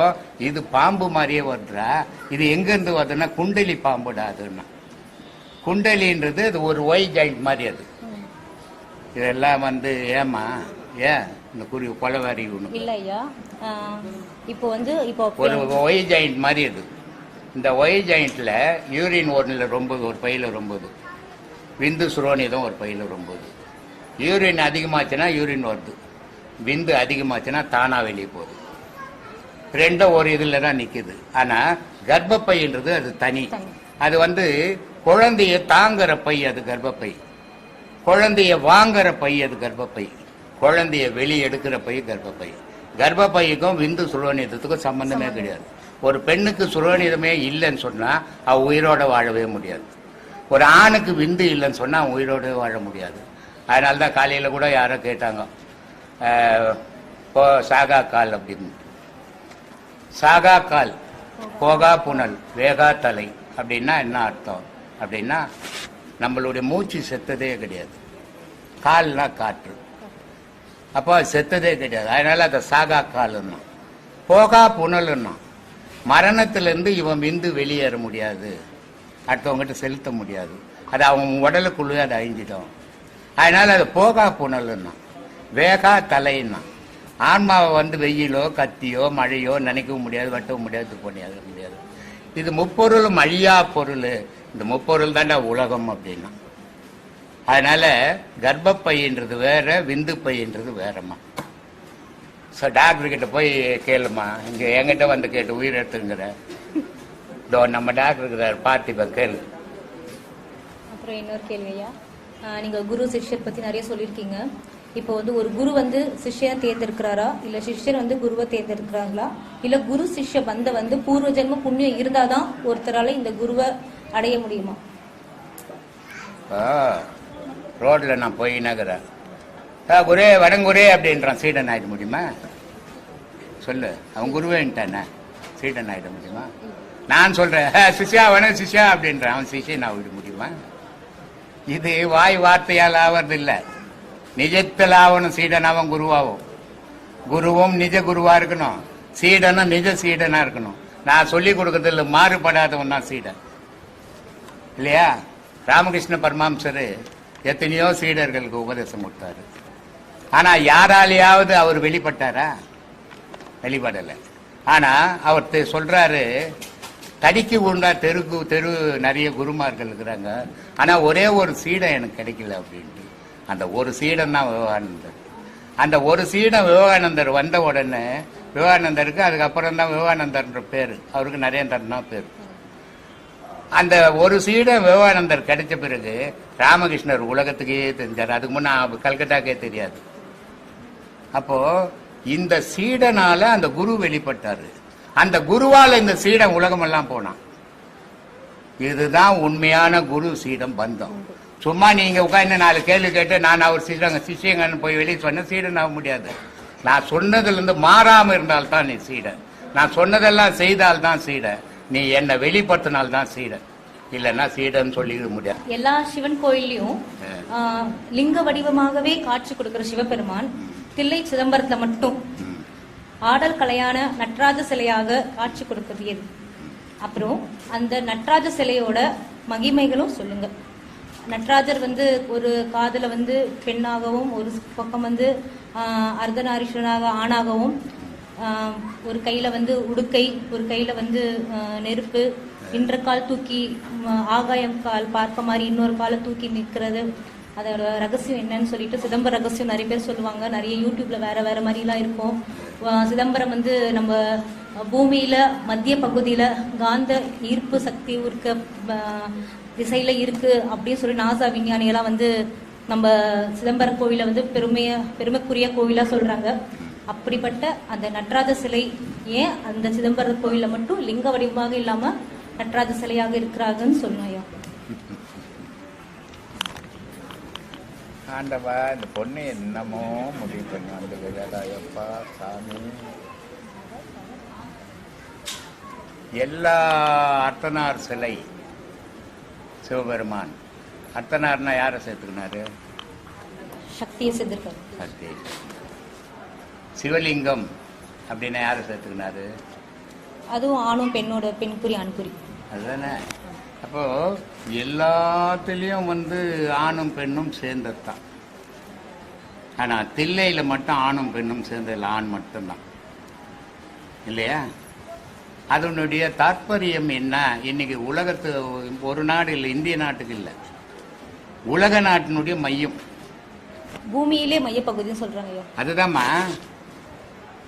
இது பாம்பு மாதிரியே வருதுடா. இது எங்கேருந்து வருதுன்னா குண்டலி பாம்புடா. அதுன்னா குண்டலின்றது அது ஒரு ஒய் ஜாயிண்ட் மாதிரி. அது இதெல்லாம் வந்து ஏமா ஏன் இந்த கொலவாரி இல்லையா? இப்போ வந்து இப்போ ஒரு ஒய் ஜாயிண்ட் மாதிரி. அது இந்த ஒய் ஜாயிண்ட்ல யூரின் ஒரு பையில ரொம்பது, விந்து சுரோனிதம் ஒரு பையில ரொம்பது. யூரின் அதிகமாச்சுன்னா யூரின் வருது, விந்து அதிகமாச்சுன்னா தானா வெளியே போகுது. 2 ஒரு இதில் தான் நிற்குது. ஆனால் கர்ப்பப்பைன்றது அது தனி. அது வந்து குழந்தைய தாங்குற பை அது கர்ப்பப்பை, குழந்தைய வாங்குற பை அது கர்ப்பப்பை, குழந்தைய வெளியே எடுக்கிற பை கர்ப்பப்பை. கர்ப்பப்பைக்கும் விந்து சுரோனிதத்துக்கும் சம்பந்தமே கிடையாது. ஒரு பெண்ணுக்கு சுரோனிதமே இல்லைன்னு சொன்னா அவ உயிரோட வாழவே முடியாது. ஒரு ஆணுக்கு விந்து இல்லைன்னு சொன்னா அவன் உயிரோட வாழ முடியாது. அதனால தான் காலையில கூட யாரோ கேட்டாங்க, சாகா கால் அப்படின்னு. சாகா கால், போகா புனல், வேகா தலை அப்படின்னா என்ன அர்த்தம் அப்படின்னா நம்மளுடைய மூச்சு செத்ததே கிடையாது. கால்னா காற்று, அப்போ செத்ததே கிடையாது. அதனால அதை சாகா கால்னா. போகா புனல்னா மரணத்திலிருந்து இவன் விந்து வெளியேற முடியாது, அடுத்தவங்ககிட்ட செலுத்த முடியாது, அது அவன் உடலுக்குள்ளே அது அழிஞ்சிடும். அதனால அது போகா புனல்னா. வேகா தலைன்னா ஆன்மாவை வந்து வெயிலோ கத்தியோ மழையோ நினைக்கவும் முடியாது, வெட்டவும் முடியாது, முடியாது. இது முப்பொருளும் அழியா பொருள். இந்த முப்பொருள் தான்டா உலகம் அப்படின்னா. அதனால கர்ப்பப்பைன்றது வேற, விந்து பையன்றது வேறம்மா. ஸோ டாக்டர் கிட்ட போய் கேளுமா, இங்க என்கிட்ட வந்து கேட்டு உயிர் எடுத்துங்கிற நம்ம டாக்டர் இருக்கிறார் பார்த்திபன், கேளு. அப்புறம் இன்னொரு கேள்வியா, நீங்க குரு சிஷ்யர் பத்தி நிறைய சொல்லியிருக்கீங்க. இப்போ வந்து ஒரு குரு வந்து சிஷ்யரை தேர்ந்தெடுக்கிறாரா, இல்ல சிஷ்யர் வந்து குருவை தேர்ந்தெடுக்கிறாங்களா, இல்ல குரு சிஷ்ய பந்த வந்து பூர்வ ஜென்ம புண்ணியம் இருந்தாதான் ஒருத்தரால இந்த குருவை அடைய முடியுமா? ரோட்ல நான் போய் நகரேன், குரே வடங்குரே அப்படின்றான், சீடன் ஆயிட முடியுமா? சொல்லு, அவன் குருவேன்ட்டானே, சீடன் ஆயிட முடியுமா? நான் சொல்றேன் சிஷ்யா வணங்க சிஷ்யா அப்படின்றான், அவன் சிஷ்யன் ஆகிட முடியுமா? இது வாய் வார்த்தையால் ஆவறது இல்லை, நிஜத்தில் ஆகணும். சீடன் அவன் குருவாகும். குருவும் நிஜ குருவா இருக்கணும், சீடனும் நிஜ சீடனா இருக்கணும். நான் சொல்லி கொடுக்கறதுல மாறுபடாதவன் தான் சீடன் இல்லையா? ராமகிருஷ்ண பரமஹம்சர் எத்தனையோ சீடர்களுக்கு உபதேசம் கொடுத்தாரு. ஆனா யாராலையாவது அவர் வெளிப்பட்டாரா? வெளிப்படலை. ஆனா அவர் சொல்றாரு, தடிக்கு உண்டா தெரு நிறைய குருமார்கள் இருக்கிறாங்க, ஆனா ஒரே ஒரு சீடன் எனக்கு கிடைக்கல அப்படின்ட்டு. அந்த ஒரு சீடன் தான் விவேகானந்தர். அந்த ஒரு சீடன் விவேகானந்தர் வந்த உடனே விவேகானந்தருக்கு அதுக்கப்புறம் தான் விவேகானந்தர்ன்ற பேரு, அவருக்கு நரேந்திரன் தான் பேரு. அந்த ஒரு சீடன் விவேகானந்தர் கிடைச்ச பிறகு ராமகிருஷ்ணர் உலகத்துக்கே தெரிஞ்சார். அதுக்கு முன்ன கல்கட்டாக்கே தெரியாது. அப்போ இந்த சீடனால அந்த குரு வெளிப்பட்டாரு, அந்த குருவால இந்த சீடன் உலகமெல்லாம் போனான். இதுதான் உண்மையான குரு சீடம் பந்தம். சும்மா நீங்க உட்கார்ந்து 4 கேள்வி கேட்டு நான் அவர் சிஷ்யங்கன்னு போய் வெளியே சொன்ன சீடன் ஆக முடியாது. நான் சொன்னதுல இருந்து மாறாம இருந்தால்தான் நீ சீடன், நான் சொன்னதெல்லாம் செய்தால்தான் சீடன், நீ என்ன வெளிப்படுத்தினால்தான் சீடன், இல்லைன்னா சீடன் சொல்லிட முடியாது. எல்லா சிவன் கோயிலையும் லிங்க வடிவமாகவே காட்சி கொடுக்கிற சிவபெருமான் தில்லை சிதம்பரத்துல மட்டும் ஆடல் கலையான நட்ராஜ சிலையாக காட்சி கொடுக்கிறது எது? அப்புறம் அந்த நட்ராஜ சிலையோட மகிமைகளும் சொல்லுங்க. நட்ராஜர் வந்து ஒரு காதுல வந்து பெண்ணாகவும், ஒரு பக்கம் வந்து அர்த்தநாரீஸ்வரனாக ஆணாகவும், ஒரு கையில வந்து உடுக்கை, ஒரு கையில வந்து நெருப்பு, இன்ற கால் தூக்கி ஆகாயம் கால் பார்க்க மாதிரி இன்னொரு காலை தூக்கி நிற்கிறது. அதோட ரகசியம் என்னன்னு சொல்லிட்டு சிதம்பர ரகசியம் நிறைய பேர் சொல்லுவாங்க. நிறைய யூடியூப்ல வேற வேற மாதிரிலாம் இருக்கும். சிதம்பரம் வந்து நம்ம பூமியில மத்திய பகுதியில காந்த ஈர்ப்பு சக்தி இருக்க திசையில இருக்கு அப்படின்னு சொல்லி நாசா விஞ்ஞானிகளாம் வந்து நம்ம சிதம்பரம் கோவிலை வந்து பெருமைக்குரிய கோவிலா சொல்றாங்க. அப்படிப்பட்ட அந்த நடராஜ சிலை ஏன் அந்த சிதம்பரம் கோவில மட்டும் லிங்க வடிவமாக இல்லாம நடராஜ சிலையாக இருக்கிறாங்கன்னு சொன்னோம். ஆண்டவா, இந்த பொண்ணு என்னமோ முடிவு பண்ணி வந்துப்பா சாமி. எல்லா அர்த்தனார் சிலை சிவபெருமான். அர்த்தனார்னா யாரை சேர்த்துக்கினாரு? சக்தியை சேர்த்துருக்காரு. சக்தி. சிவலிங்கம் அப்படின்னா யாரை சேர்த்துக்கினாரு? அதுவும் ஆணும் பெண்ணோட, பெண்குறி ஆண்குறி. அதுதானே. அப்போ எல்லாத்துலேயும் வந்து ஆணும் பெண்ணும் சேர்ந்ததுதான். ஆனால் தில்லையில் மட்டும் ஆணும் பெண்ணும் சேர்ந்ததில்லை, ஆண் மட்டும்தான் இல்லையா? அதனுடைய தாற்பயம் என்ன? இன்னைக்கு உலகத்து ஒரு நாடு இல்லை, இந்திய நாட்டுக்கு இல்லை, உலக நாட்டினுடைய மையம், பூமியிலே மையப்பகுதின்னு சொல்றாங்க. அதுதான்மா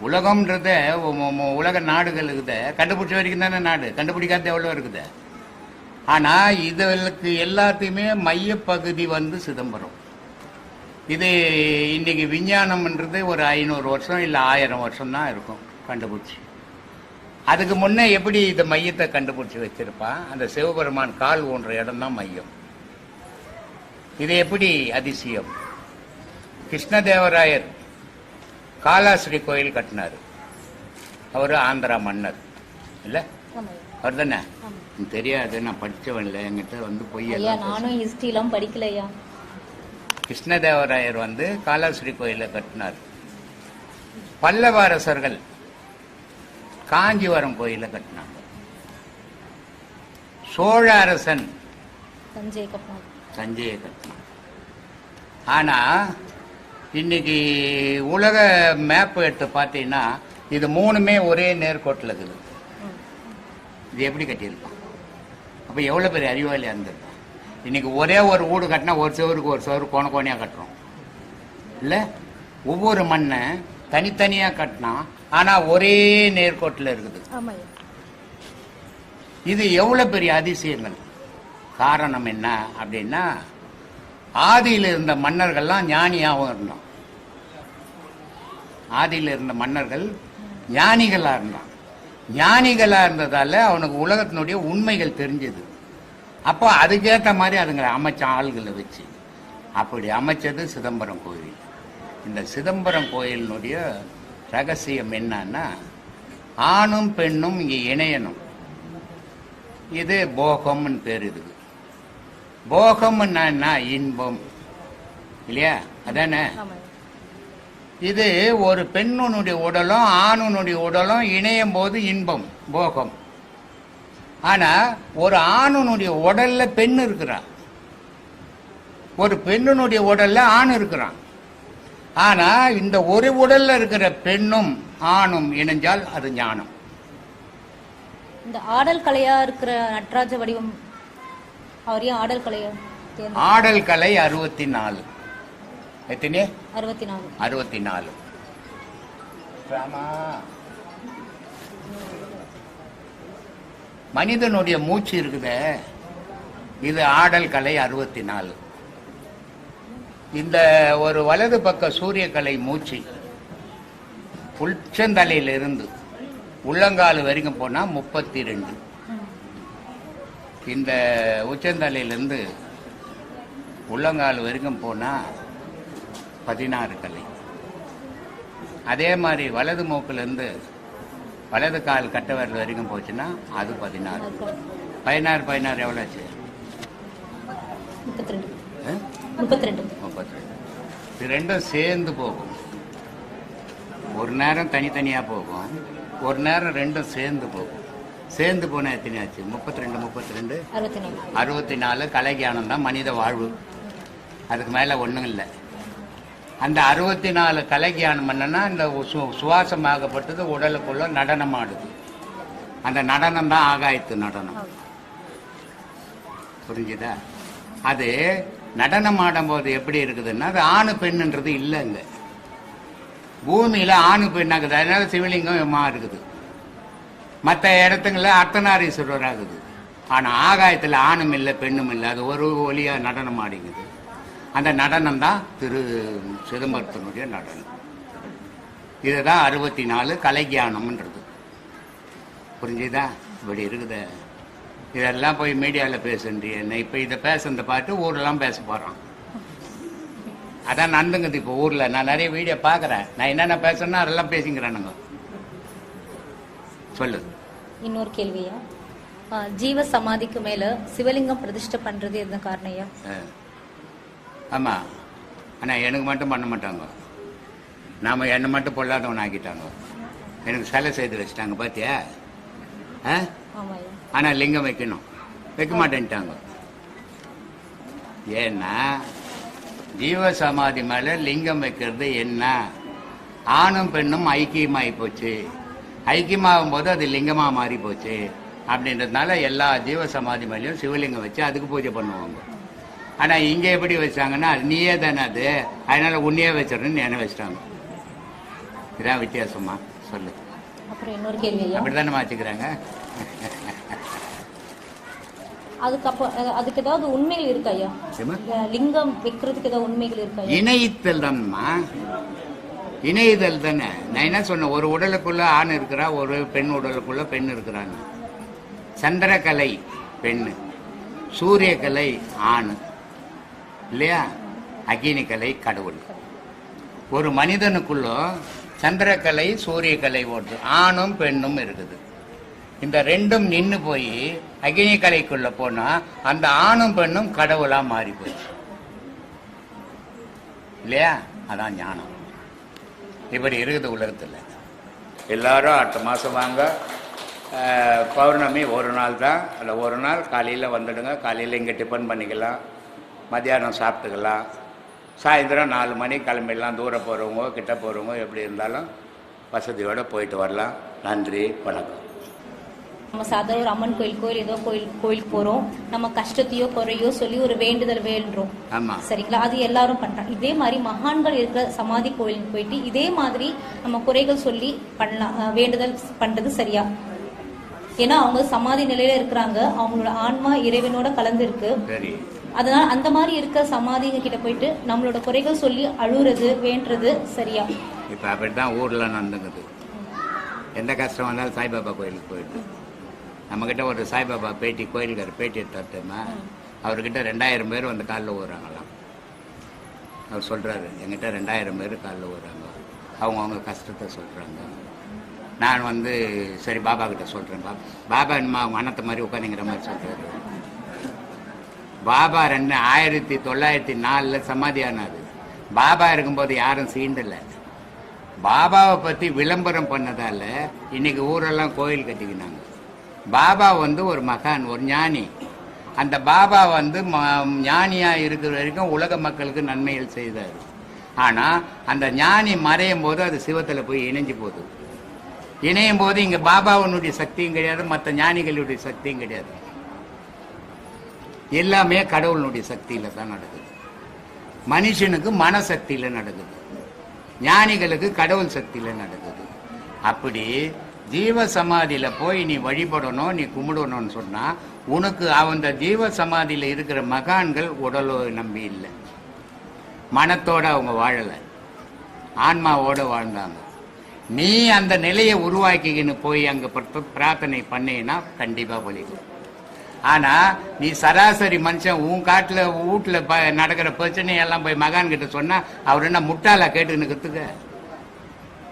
உலகம்ன்றத உலக நாடுகள் இருக்குது. கண்டுபிடிச்ச வரைக்கும் தானே நாடு, கண்டுபிடிக்காத எவ்வளோ இருக்குது. ஆனா இதுக்கு எல்லாத்தையுமே மையப்பகுதி வந்து சிதம்பரம். இது இன்னைக்கு விஞ்ஞானம்ன்றது ஒரு 500 வருஷம் இல்லை 1000 வருஷம் தான் இருக்கும் கண்டுபிடிச்சி. அதுக்கு முன்னே எப்படி இந்த மையத்தை கண்டுபிடிச்சி வச்சிருப்பான்? அந்த சிவபெருமான் கால் ஊன்ற இடம் தான் மையம். இது எப்படி அதிசயம்? கிருஷ்ணதேவராயர் காலாஸ்ரீ கோயில் கட்டினார். அவரு ஆந்திரா மன்னர் இல்ல, அவர் தானே? தெரியாது, நான் படிச்சவன் இல்லை, என்கிட்ட வந்து பொய்யெல்லாம். நானும் ஹிஸ்டரிலாம் படிக்கலையா. கிருஷ்ணதேவராயர் வந்து காலாஸ்ரீ கோயில கட்டினார். பல்லவ அரசர்கள் காஞ்சிவரம் கோயில கட்டினாங்க. சோழ அரசன் தஞ்சையை கட்டினான். ஆனா இன்னைக்கு உலக மேப் எடுத்து பார்த்தீங்கன்னா இது மூணுமே ஒரே நேர்கோட்டில் இருக்குது. இது எப்படி கட்டியிருப்பான்? அப்ப எவ்வளவு பெரிய அறிவாளியா இருந்திருப்பான். இன்னைக்கு ஒரே ஒரு வீடு கட்டினா ஒரு செவருக்கு ஒரு செவரு கோணையா கட்டுறோம் இல்ல? ஒவ்வொரு மண்ணை தனித்தனியா கட்டினா ஆனா ஒரே நேர்கோட்டில் இருக்குது. இது எவ்வளவு பெரிய அதிசயங்கள். காரணம் என்ன அப்படின்னா, ஆதியில் இருந்த மன்னர்கள்லாம் ஞானியாகவும் இருந்தான். ஆதியில் இருந்த மன்னர்கள் ஞானிகளா இருந்தான். ஞானிகளா இருந்ததால அவனுக்கு உலகத்தினுடைய உண்மைகள் தெரிஞ்சது. அப்போ அதுக்கேற்ற மாதிரி அதுங்களை அமைச்ச ஆள்களை வச்சு அப்படி அமைச்சது சிதம்பரம் கோயில். இந்த சிதம்பரம் கோயிலினுடைய ரகசியம் என்னன்னா, ஆணும் பெண்ணும் இங்கே இணையணும். இது போகம்னு பேர். இதுக்கு போகம்னா இன்பம் இல்லையா? அதானே? இது ஒரு பெண்ணுனுடைய உடலும் ஆணுனுடைய உடலும் இணையும் போது இன்பம் போகம். ஆனா ஒரு ஆணுனுடைய உடல்ல பெண் இருக்கிறான், ஒரு பெண்ணுனுடைய உடல்ல ஆண் இருக்கிறான். ஆனா இந்த ஒரு உடல்ல இருக்கிற பெண்ணும் ஆணும் இணைஞ்சால் அது ஞானம். இந்த ஆடல் கலையா இருக்கிற நடராஜ வடிவம் அவர் ஏன் ஆடல் கலையா? ஆடல் கலை 64. எத்தனை? 64. 64. மனிதனுடைய மூச்சு இருக்குதே, இது ஆடல் கலை 64. இந்த ஒரு வலது பக்க சூரிய கலை மூச்சு உச்சந்தலையிலிருந்து உள்ளங்கால் வரைக்கும் போனா 32. இந்த உச்சந்தலையிலிருந்து உள்ளங்கால் வரைக்கும் போனா 16 கலை. அதே மாதிரி வலது மூக்கிலிருந்து வலது கால் கட்ட விரல் வரைக்கும் போச்சுன்னா அது 16. 16 16 எவ்வளோ ஆச்சு? 32. இது ரெண்டும் சேர்ந்து போகும். ஒரு நேரம் தனித்தனியா போகும், ஒரு நேரம் ரெண்டும் சேர்ந்து போகும். சேர்ந்து போனா எத்தனை ஆச்சு? 32 64 கலைஞானம் தான் மனித வாழ்வு. அதுக்கு மேல ஒண்ணும் இல்லை. அந்த 64 கலைஞானம் என்னன்னா இந்த சுவாசமாகப்பட்டது உடலுக்குள்ள நடனம் ஆடுது. அந்த நடனம் தான் ஆகாயத்து நடனம். புரிஞ்சுதா? அது நடனம் ஆடும் போது எப்படி இருக்குதுன்னா, அது ஆணு பெண்ணுன்றது இல்லைங்க. பூமியில ஆணு பெண்ணாகுது, அதனால சிவலிங்கம் இருக்குது. மற்ற இடத்துங்கள அர்த்தநாரீஸ்வரர் ஆகுது. ஆனா ஆகாயத்துல ஆணும் இல்லை பெண்ணும் இல்லை, அது ஒரு ஒலியா நடனம் ஆடிங்குது. அந்த நடனம் தான் திரு சிதம்பரத்தினுடைய நடனம். இதுதான் 64 கலைஞானம்ன்றது. புரிஞ்சுதா? இப்படி இருக்குது. இதெல்லாம் போய் மீடியாவில் பேசுன்றிய என்ன? இப்போ இதை பேசுறத பார்த்து ஊர்லாம் பேச போகிறான். அதான் நடந்துங்குது இப்போ ஊரில். நான் நிறைய வீடியோ பார்க்குறேன். நான் என்னென்ன பேசுறேன்னா அதெல்லாம் பேசிங்கிறானுங்க. சொல்லு. இன்னொரு கேள்வியா, ஜீவ சமாதிக்கு மேல சிவலிங்கம் பிரதிஷ்டை பண்றது என்ன காரணையா? ஆமா, ஆனா எனக்கு மட்டும் பண்ண மாட்டாங்க. நாம என்னை மட்டும் பொல்லாதவன் ஆக்கிட்டாங்க. எனக்கு சிலை செய்து வச்சுட்டாங்க பாத்தியா? ஆனா லிங்கம் வைக்கணும், வைக்க மாட்டேன்ட்டாங்க. ஏன்னா ஜீவ சமாதி மேல லிங்கம் வைக்கிறது என்ன? ஆணும் பெண்ணும் ஐக்கியமாகி போச்சு. ஐக்கியமாகும் போது அது லிங்கமா மாறி போச்சு. அப்படின்றதுனால எல்லா ஜீவ சமாதி மேலேயும் சிவலிங்கம் வச்சு அதுக்கு பூஜை பண்ணுவாங்க. ஆனா இங்க எப்படி வச்சாங்கன்னா, அது நீயே தானே அது, அதனால உன்னையே வச்சிடணும்னு என்ன வச்சிட்டாங்க. இதான் வித்தியாசமா? சொல்லு. அப்புறம் இன்னொரு கேள்வி, அப்படித்தானே வச்சுக்கிறாங்க. அதுக்கு ஏதாவது உண்மைகள் இருக்கா ஐயா? லிங்கம் வைக்கிறதுக்கு ஏதாவது உண்மைகள் இருக்கா? இணைத்தல் தான்மா, இணைதல் தானே. நான் என்ன சொன்னேன், ஒரு உடலுக்குள்ள ஆண் இருக்கிறா, ஒரு பெண் உடலுக்குள்ள பெண் இருக்கிறாங்க. சந்திரகலை பெண்ணு, சூரியகலை ஆண் இல்லையா, அக்னிகலை கடவுள். ஒரு மனிதனுக்குள்ள சந்திரகலை சூரியகலை ஓட்டு, ஆணும் பெண்ணும் இருக்குது. இந்த ரெண்டும் நின்று போய் அக்னி கலைக்குள்ள போனா அந்த ஆணும் பெண்ணும் கடவுளா மாறி போச்சு இல்லையா? அதான் ஞானம். இப்படி இருக்குது உலகத்தில். எல்லாரும் அடுத்த மாதம் வாங்க. பௌர்ணமி ஒரு நாள் தான், அதில் ஒரு நாள் காலையில் வந்துடுங்க. காலையில் இங்கே டிஃபன் பண்ணிக்கலாம், மத்தியானம் சாப்பிட்டுக்கலாம், சாயந்தரம் 4 மணி கிளம்பிடலாம். தூரம் போகிறவங்க கிட்ட போகிறவங்க எப்படி இருந்தாலும் வசதியோடு போயிட்டு வரலாம். நன்றி, வணக்கம். நம்ம சாதாரண ஒரு அம்மன் கோயில் ஏதோ கோயிலுக்கு போறோம், நம்ம கஷ்டத்தையோ குறையோ சொல்லி ஒரு வேண்டுதல் வேண்டுறோம், சரிங்களா? அது எல்லாரும் பண்றாங்க. இதே மாதிரி மகான்கள் இருக்கிற சமாதி கோயிலுக்கு போயிட்டு இதே மாதிரி நம்ம குறைகள் சொல்லி பண்ணலாம், வேண்டுதல் பண்றது சரியா? ஏன்னா அவங்க சமாதி நிலையில இருக்கிறாங்க, அவங்களோட ஆன்மா இறைவனோட கலந்து இருக்கு. அதனால அந்த மாதிரி இருக்க சமாதிங்க கிட்ட போயிட்டு நம்மளோட குறைகள் சொல்லி அழுறது வேண்டுறது சரியா? இப்ப அப்படிதான் ஊர்ல நடந்துக்குது. எந்த கஷ்டம் வந்தாலும் சாய்பாபா கோயிலுக்கு போயிட்டு, நம்மக்கிட்ட ஒரு சாய்பாபா கோயிலுக்கார பேட்டி எடுத்தாருமா, அவர்கிட்ட 2000 பேர் வந்து காலில் ஊறாங்களாம். அவர் சொல்கிறாரு, எங்கிட்ட 2000 பேர் காலில் ஊறாங்க, அவங்க கஷ்டத்தை சொல்கிறாங்க. நான் வந்து சரி பாபா கிட்ட சொல்கிறேன். பாபா என்னமா அவங்க அண்ணத்தை மாதிரி உட்காந்துங்கிற மாதிரி சொல்கிறாரு. பாபா 1904 சமாதியானாரு. பாபா இருக்கும்போது யாரும் சீண்டலை. பாபாவை பற்றி விளம்பரம் பண்ணதால இன்னைக்கு ஊரெல்லாம் கோயில் கட்டிக்கினாங்க. பாபா வந்து ஒரு மகான், ஒரு ஞானி. அந்த பாபா வந்து ஞானியாக இருக்கிற வரைக்கும் உலக மக்களுக்கு நன்மைகள் செய்தார். ஆனால் அந்த ஞானி மறையும் போது அது சிவத்தில் போய் இணைஞ்சு போகுது. இணையும் போது இங்கே பாபாவினுடைய சக்தியும் கிடையாது, மற்ற ஞானிகளுடைய சக்தியும் கிடையாது. எல்லாமே கடவுளுடைய சக்தியில் தான் நடக்குது. மனுஷனுக்கு மனசக்தியில் நடக்குது, ஞானிகளுக்கு கடவுள் சக்தியில் நடக்குது. அப்படி ஜீவ சமாதியில் போய் நீ வழிபடணும், நீ கும்பிடணும்னு சொன்னால் உனக்கு அந்த ஜீவ சமாதியில் இருக்கிற மகான்கள் உடலோ நம்பி இல்லை, மனத்தோடு அவங்க வாழலை, ஆன்மாவோடு வாழ்ந்தாங்க. நீ அந்த நிலையை உருவாக்கிக்கின்னு போய் அங்கே பிரார்த்தனை பண்ணீங்கன்னா கண்டிப்பாக வலிக்கும். ஆனால் நீ சராசரி மனுஷன் உன் காட்டில் வீட்டில் நடக்கிற பிரச்சனையெல்லாம் போய் மகான் கிட்ட சொன்னால் அவர் என்ன முட்டாளா கேட்டுன்னுக்கிறதுக்கு?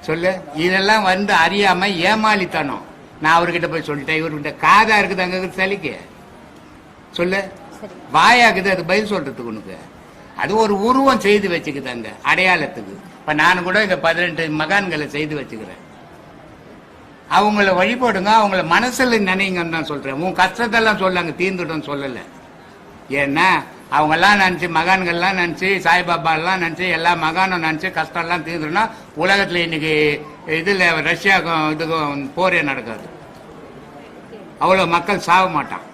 சொல்லு. இதெல்லாம் வந்து அறியாமல் ஏமாளித்தனம். நான் அவர்கிட்ட போய் சொல்லிட்டேன், இவர்கிட்ட காதா இருக்குது அங்கே சலிக்கு சொல்லு, வாயாக்குது அது பதில் சொல்றதுக்கு. உனக்கு அது ஒரு உருவம் செய்து வச்சுக்குது அங்கே அடையாளத்துக்கு. இப்போ நான் கூட இங்கே 18 மகான்களை செய்து வச்சுக்கிறேன். அவங்கள வழிபடுங்க, அவங்கள மனசில் நினைங்கன்னு தான் சொல்கிறேன். உன் கஷ்டத்தெல்லாம் சொல்லாங்க, தீர்ந்துடும் சொல்லலை. ஏன்னா அவங்கெல்லாம் நினச்சி, மகான்கள்லாம் நினச்சி, சாய்பாபாலாம் நினச்சி, எல்லா மகானும் நினச்சி கஷ்டம்லாம் தீர்ந்துடும்னா உலகத்தில் இன்னைக்கு இதில் ரஷ்யாவுக்கும் இதுக்கும் போரே நடக்காது. அவ்வளோ மக்கள் சாக மாட்டான்.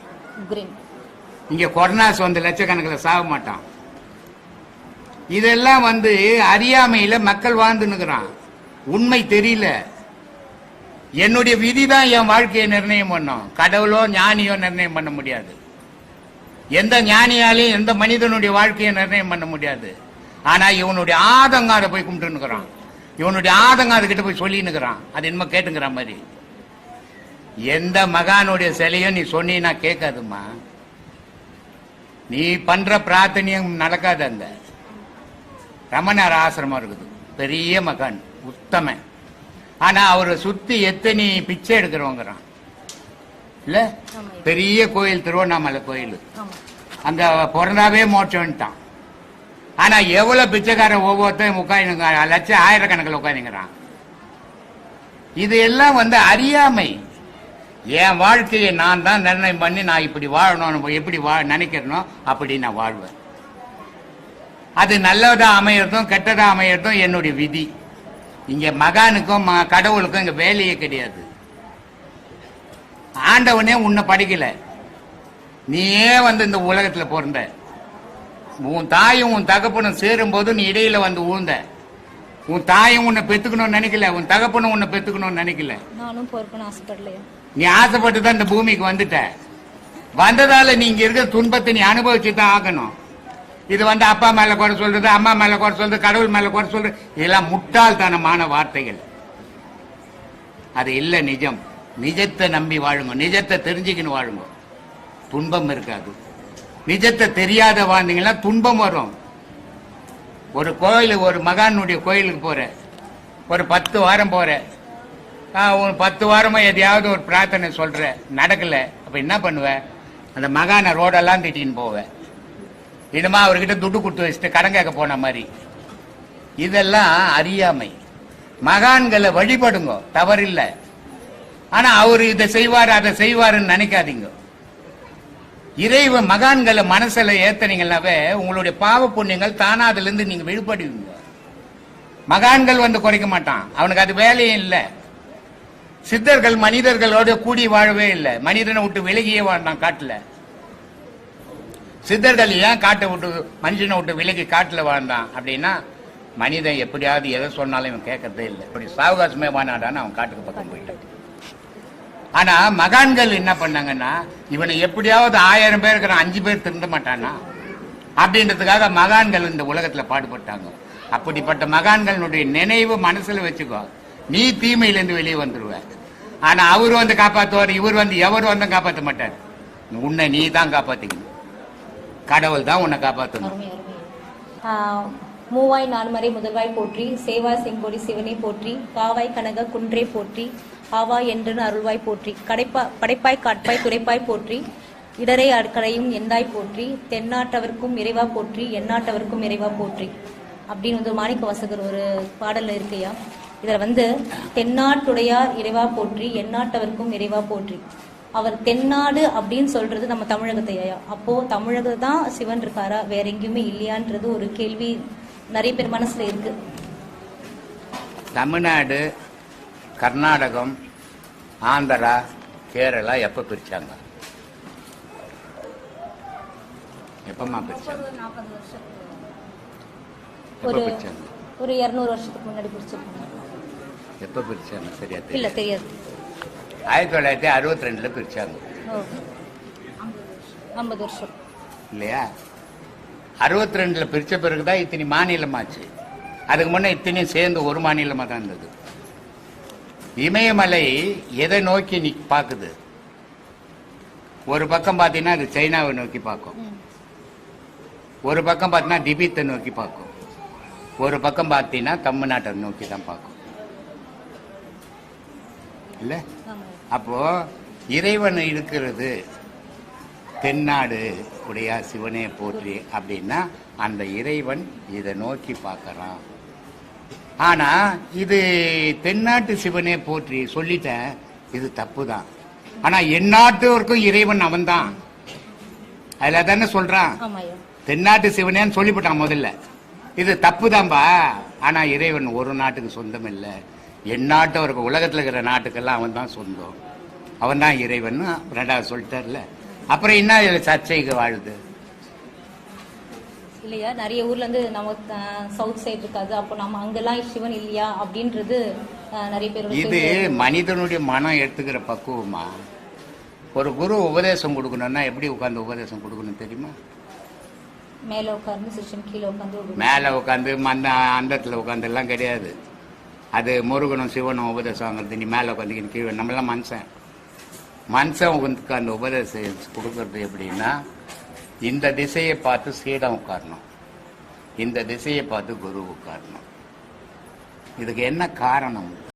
இங்கே கொரோனாஸ் வந்து லட்சக்கணக்கில் சாக மாட்டான். இதெல்லாம் வந்து அறியாமையில் மக்கள் வாழ்ந்துன்னுக்குறான். உண்மை தெரியல. என்னுடைய விதி தான் என் வாழ்க்கையை நிர்ணயம் பண்ணும், கடவுளோ ஞானியோ நிர்ணயம் பண்ண முடியாது. எந்த ஞானியாலையும் எந்த மனிதனுடைய வாழ்க்கையை நிர்ணயம் பண்ண முடியாது. ஆனா இவனுடைய ஆதங்கம் அதை போய் கும்பிட்டுன்னுக்குறான், இவனுடைய ஆதங்கம் அதுகிட்ட போய் சொல்லின்னுக்குறான். அது என்னமோ கேட்டுங்கிற மாதிரி. எந்த மகானுடைய சிலையும் நீ சொன்னீன்னா கேட்காதுமா. நீ பண்ற பிரார்த்தனையும் நடக்காது. அந்த ரமணர் ஆசிரமம் இருக்குது, பெரிய மகான், உத்தமன். ஆனா அவரை சுத்தி எத்தனை பிச்சை எடுக்கிறவங்கிறான் இல்ல. பெரிய கோயில் திருவண்ணாமலை கோயில், அங்க பிறந்தாவே மோட்சம்ட்டான். ஆனா எவ்வளவு பிச்சைக்காரன் ஒவ்வொருத்தரும் உட்காந்துங்க, லட்சம் ஆயிரக்கணக்கில் உட்காந்துங்கிறான். இது எல்லாம் வந்து அறியாமை. என் வாழ்க்கையை நான் தான் நிர்ணயம் பண்ணி நான் இப்படி வாழணும், எப்படி நினைக்கிறனோ அப்படி நான் வாழ்வேன். அது நல்லதா அமையறதும் கெட்டதா அமையறதும் என்னுடைய விதி. இங்க மகானுக்கும் கடவுளுக்கும் இங்க வேலையே கிடையாது. ஆண்டவனே உன்னை படிக்கல, நீயே வந்து இந்த உலகத்துல பிறந்த. உன் தாயும் உன் தகப்பனும் சேரும் போது நீ இடையில வந்து ஊழ்ந்த. உன் தாயும் உன்னை பெத்துக்கணும்னு நினைக்கல, உன் தகப்பனும் உன்னை பெத்துக்கணும்னு நினைக்கல. நானும் பொறுக்கணும் ஆசைப்படலையா? நீ ஆசைப்பட்டு தான் இந்த பூமிக்கு வந்துட்ட. வந்ததால நீங்க இருக்கிற துன்பத்தை நீ அனுபவிச்சு தான் ஆகணும். இது அப்பா மேல குறை சொல்றது, அம்மா மேல குறை சொல்றது, கடவுள் மேல குறை சொல்றது, இதெல்லாம் முட்டாள்தனமான வார்த்தைகள். அது இல்ல நிஜம். நிஜத்தை நம்பி வாழுங்க, நிஜத்தை தெரிஞ்சுக்கின்னு வாழுங்க, துன்பம் இருக்காது. நிஜத்தை தெரியாத வாழ்ந்தீங்கன்னா துன்பம் வரும். ஒரு கோயில், ஒரு மகானுடைய கோயிலுக்கு போற, ஒரு 10 வாரம் போற, 10 வாரமா எதையாவது ஒரு பிரார்த்தனை சொல்ற, நடக்கல, அப்ப என்ன பண்ணுவ? அந்த மகான ரோடெல்லாம் திட்டின்னு போவ. இனிமா அவர்கிட்ட துட்டு கொடுத்து வச்சுட்டு கடன் கேட்க போன மாதிரி. இதெல்லாம் அறியாமை. மகான்களை வழிபடுங்க, தவறில்ல. ஆனா அவரு இதை செய்வாரு அதை செய்வாருன்னு நினைக்காதீங்க. இறைவன் மகான்களை மனசுல ஏத்தனீங்கன்னாவே உங்களுடைய பாவ புண்ணியங்கள் தானா அதுல இருந்து நீங்க விடுபடுவீங்க. மகான்கள் குறைக்க மாட்டான், அவனுக்கு அது வேலையும் இல்லை. சித்தர்கள் மனிதர்களோட கூடி வாழவே இல்லை, மனிதனை விட்டு விலகியே வாழ்ந்தான் காட்டுல. சித்தர்கள் ஏன் காட்டை விட்டு மனுஷனை விட்டு விலகி காட்டுல வாழ்ந்தான் அப்படின்னா, மனிதன் எப்படியாவது எதை சொன்னாலும் இவன் கேட்கறதே இல்லை, இப்படி சாவகாசமே வானாடான்னு அவன் காட்டுக்கு பக்கம் போயிட்டான். ஆனா மகான்கள் என்ன பண்ணாங்கன்னா, இவனை எப்படியாவது 1000 பேர் இருக்கிற 5 பேர் திருந்த மாட்டானா அப்படின்றதுக்காக மகான்கள் இந்த உலகத்துல பாடுபட்டாங்க. அப்படிப்பட்ட மகான்களுடைய நினைவு மனசுல வச்சுக்கோ, நீ தீமையிலிருந்து வெளியே வந்துருவ. ஆனா அவரு காப்பாத்துவார், இவர் எவர் காப்பாற்ற மாட்டார். உன்னை நீ தான் காப்பாத்திக்கணும், கடவுள் தான் உன்னை காப்பாற்றணும். மூவாய் நான்மறை முதல்வாய் போற்றி, சேவாய் செங்கோடி சிவனை போற்றி, காவாய் கனக குன்றே போற்றி, ஆவாய் என்று அருள்வாய் போற்றி, படைப்பாய் காட்பாய் துடைப்பாய் போற்றி, இடரை கடையும் எந்தாய் போற்றி, தென்னாட்டவர்க்கும் இறைவா போற்றி, எந்நாட்டவர்க்கும் இறைவா போற்றி அப்படின்னு மாணிக்க வாசகர் ஒரு பாடல்ல இருக்கையா. இதுல தென்னாட்டுடையார் இறைவா போற்றி, எந்நாட்டவர்க்கும் இறைவா போற்றி. அவர் தென்னாடு அப்படின்னு சொல்றது நம்ம தமிழகத்தையா? அப்போ தமிழகம் தான் சிவன் இருக்காரா, வேற எங்கேயுமே இல்லையான்றது ஒரு கேள்வி நிறைய பேர் மனசுல இருக்கு. தமிழ்நாடு, கர்நாடகம், ஆந்திரா, கேரளா எப்ப பிரிச்சாங்க? எப்பமா பிரிச்சாங்க? ஒரு 200 வருஷத்துக்கு முன்னாடி பிரிச்சிருக்காங்க. எப்ப பிரிச்சாங்க சரியா இல்ல தெரியாது. 1962 பிரிச்சாங்க. 50 வருஷம் இல்லையா? 62 பிரிச்ச பிறகுதான் இத்தனை மாநிலமாச்சு. அதுக்கு முன்ன இத்தனையும் சேர்ந்து ஒரு மாநிலமா தான் இருந்தது. இமயமலை எதை நோக்கி நீ பாக்குது? ஒரு பக்கம் பாத்தீங்கன்னா அது சைனாவை நோக்கி பார்க்கும், ஒரு பக்கம் பார்த்தீங்கன்னா திபெத்தை நோக்கி பார்க்கும், ஒரு பக்கம் பார்த்தீங்கன்னா தமிழ்நாட்டை நோக்கி தான் பார்க்கும். இல்ல அப்போ இறைவன் இருக்கிறது தென்னாடு உடையா சிவனே போற்றி அப்படின்னா அந்த இறைவன் இதை நோக்கி பார்க்கறான். ஆனா இது தென்னாட்டு சிவனே போற்றி சொல்லிட்டேன், இது தப்பு தான். ஆனா எந்நாட்டவருக்கும் இறைவன் அவன் தான், அதுல தானே சொல்றான். தென்னாட்டு சிவனேன்னு சொல்லிவிட்டான் முதல்ல, இது தப்பு தான்பா. ஆனா இறைவன் ஒரு நாட்டுக்கு சொந்தம் இல்லை, எந்நாட்டவருக்கு உலகத்துல இருக்கிற நாட்டுக்கெல்லாம் அவன் தான் சொந்தம், அவன் தான் இறைவன். 2வது சொல்லிட்டார்ல, அப்புறம் என்ன சர்ச்சைக்கு வாழுது இல்லையா? நிறைய ஊர்ல இருந்து நம்ம சவுத் சைடு இருக்காது, அப்போ நம்ம அங்கெல்லாம் சிவன் இல்லையா அப்படின்றது நிறைய பேர். இது மனிதனுடைய மனம் எடுத்துக்கிற பக்குவமா? ஒரு குரு உபதேசம் கொடுக்கணும்னா எப்படி உட்கார்ந்து உபதேசம் கொடுக்கணும் தெரியுமா? மேல உட்கார்ந்து சிஷ்யன் கீழே உட்கார்ந்து, மேல உட்கார்ந்து அந்தத்துல உட்கார்ந்து எல்லாம் கிடையாது. அது முருகனும் சிவனும் உபதேசம் வாங்குறது, நீ மேல உட்காந்து கீழே. நம்மளாம் மனுஷன் உட்கார்ந்து உபதேசம் கொடுக்கறது எப்படின்னா, இந்த திசையை பார்த்து சீடம் உட்காரணும், இந்த திசையை பார்த்து குரு உட்காரணும். இதுக்கு என்ன காரணம்?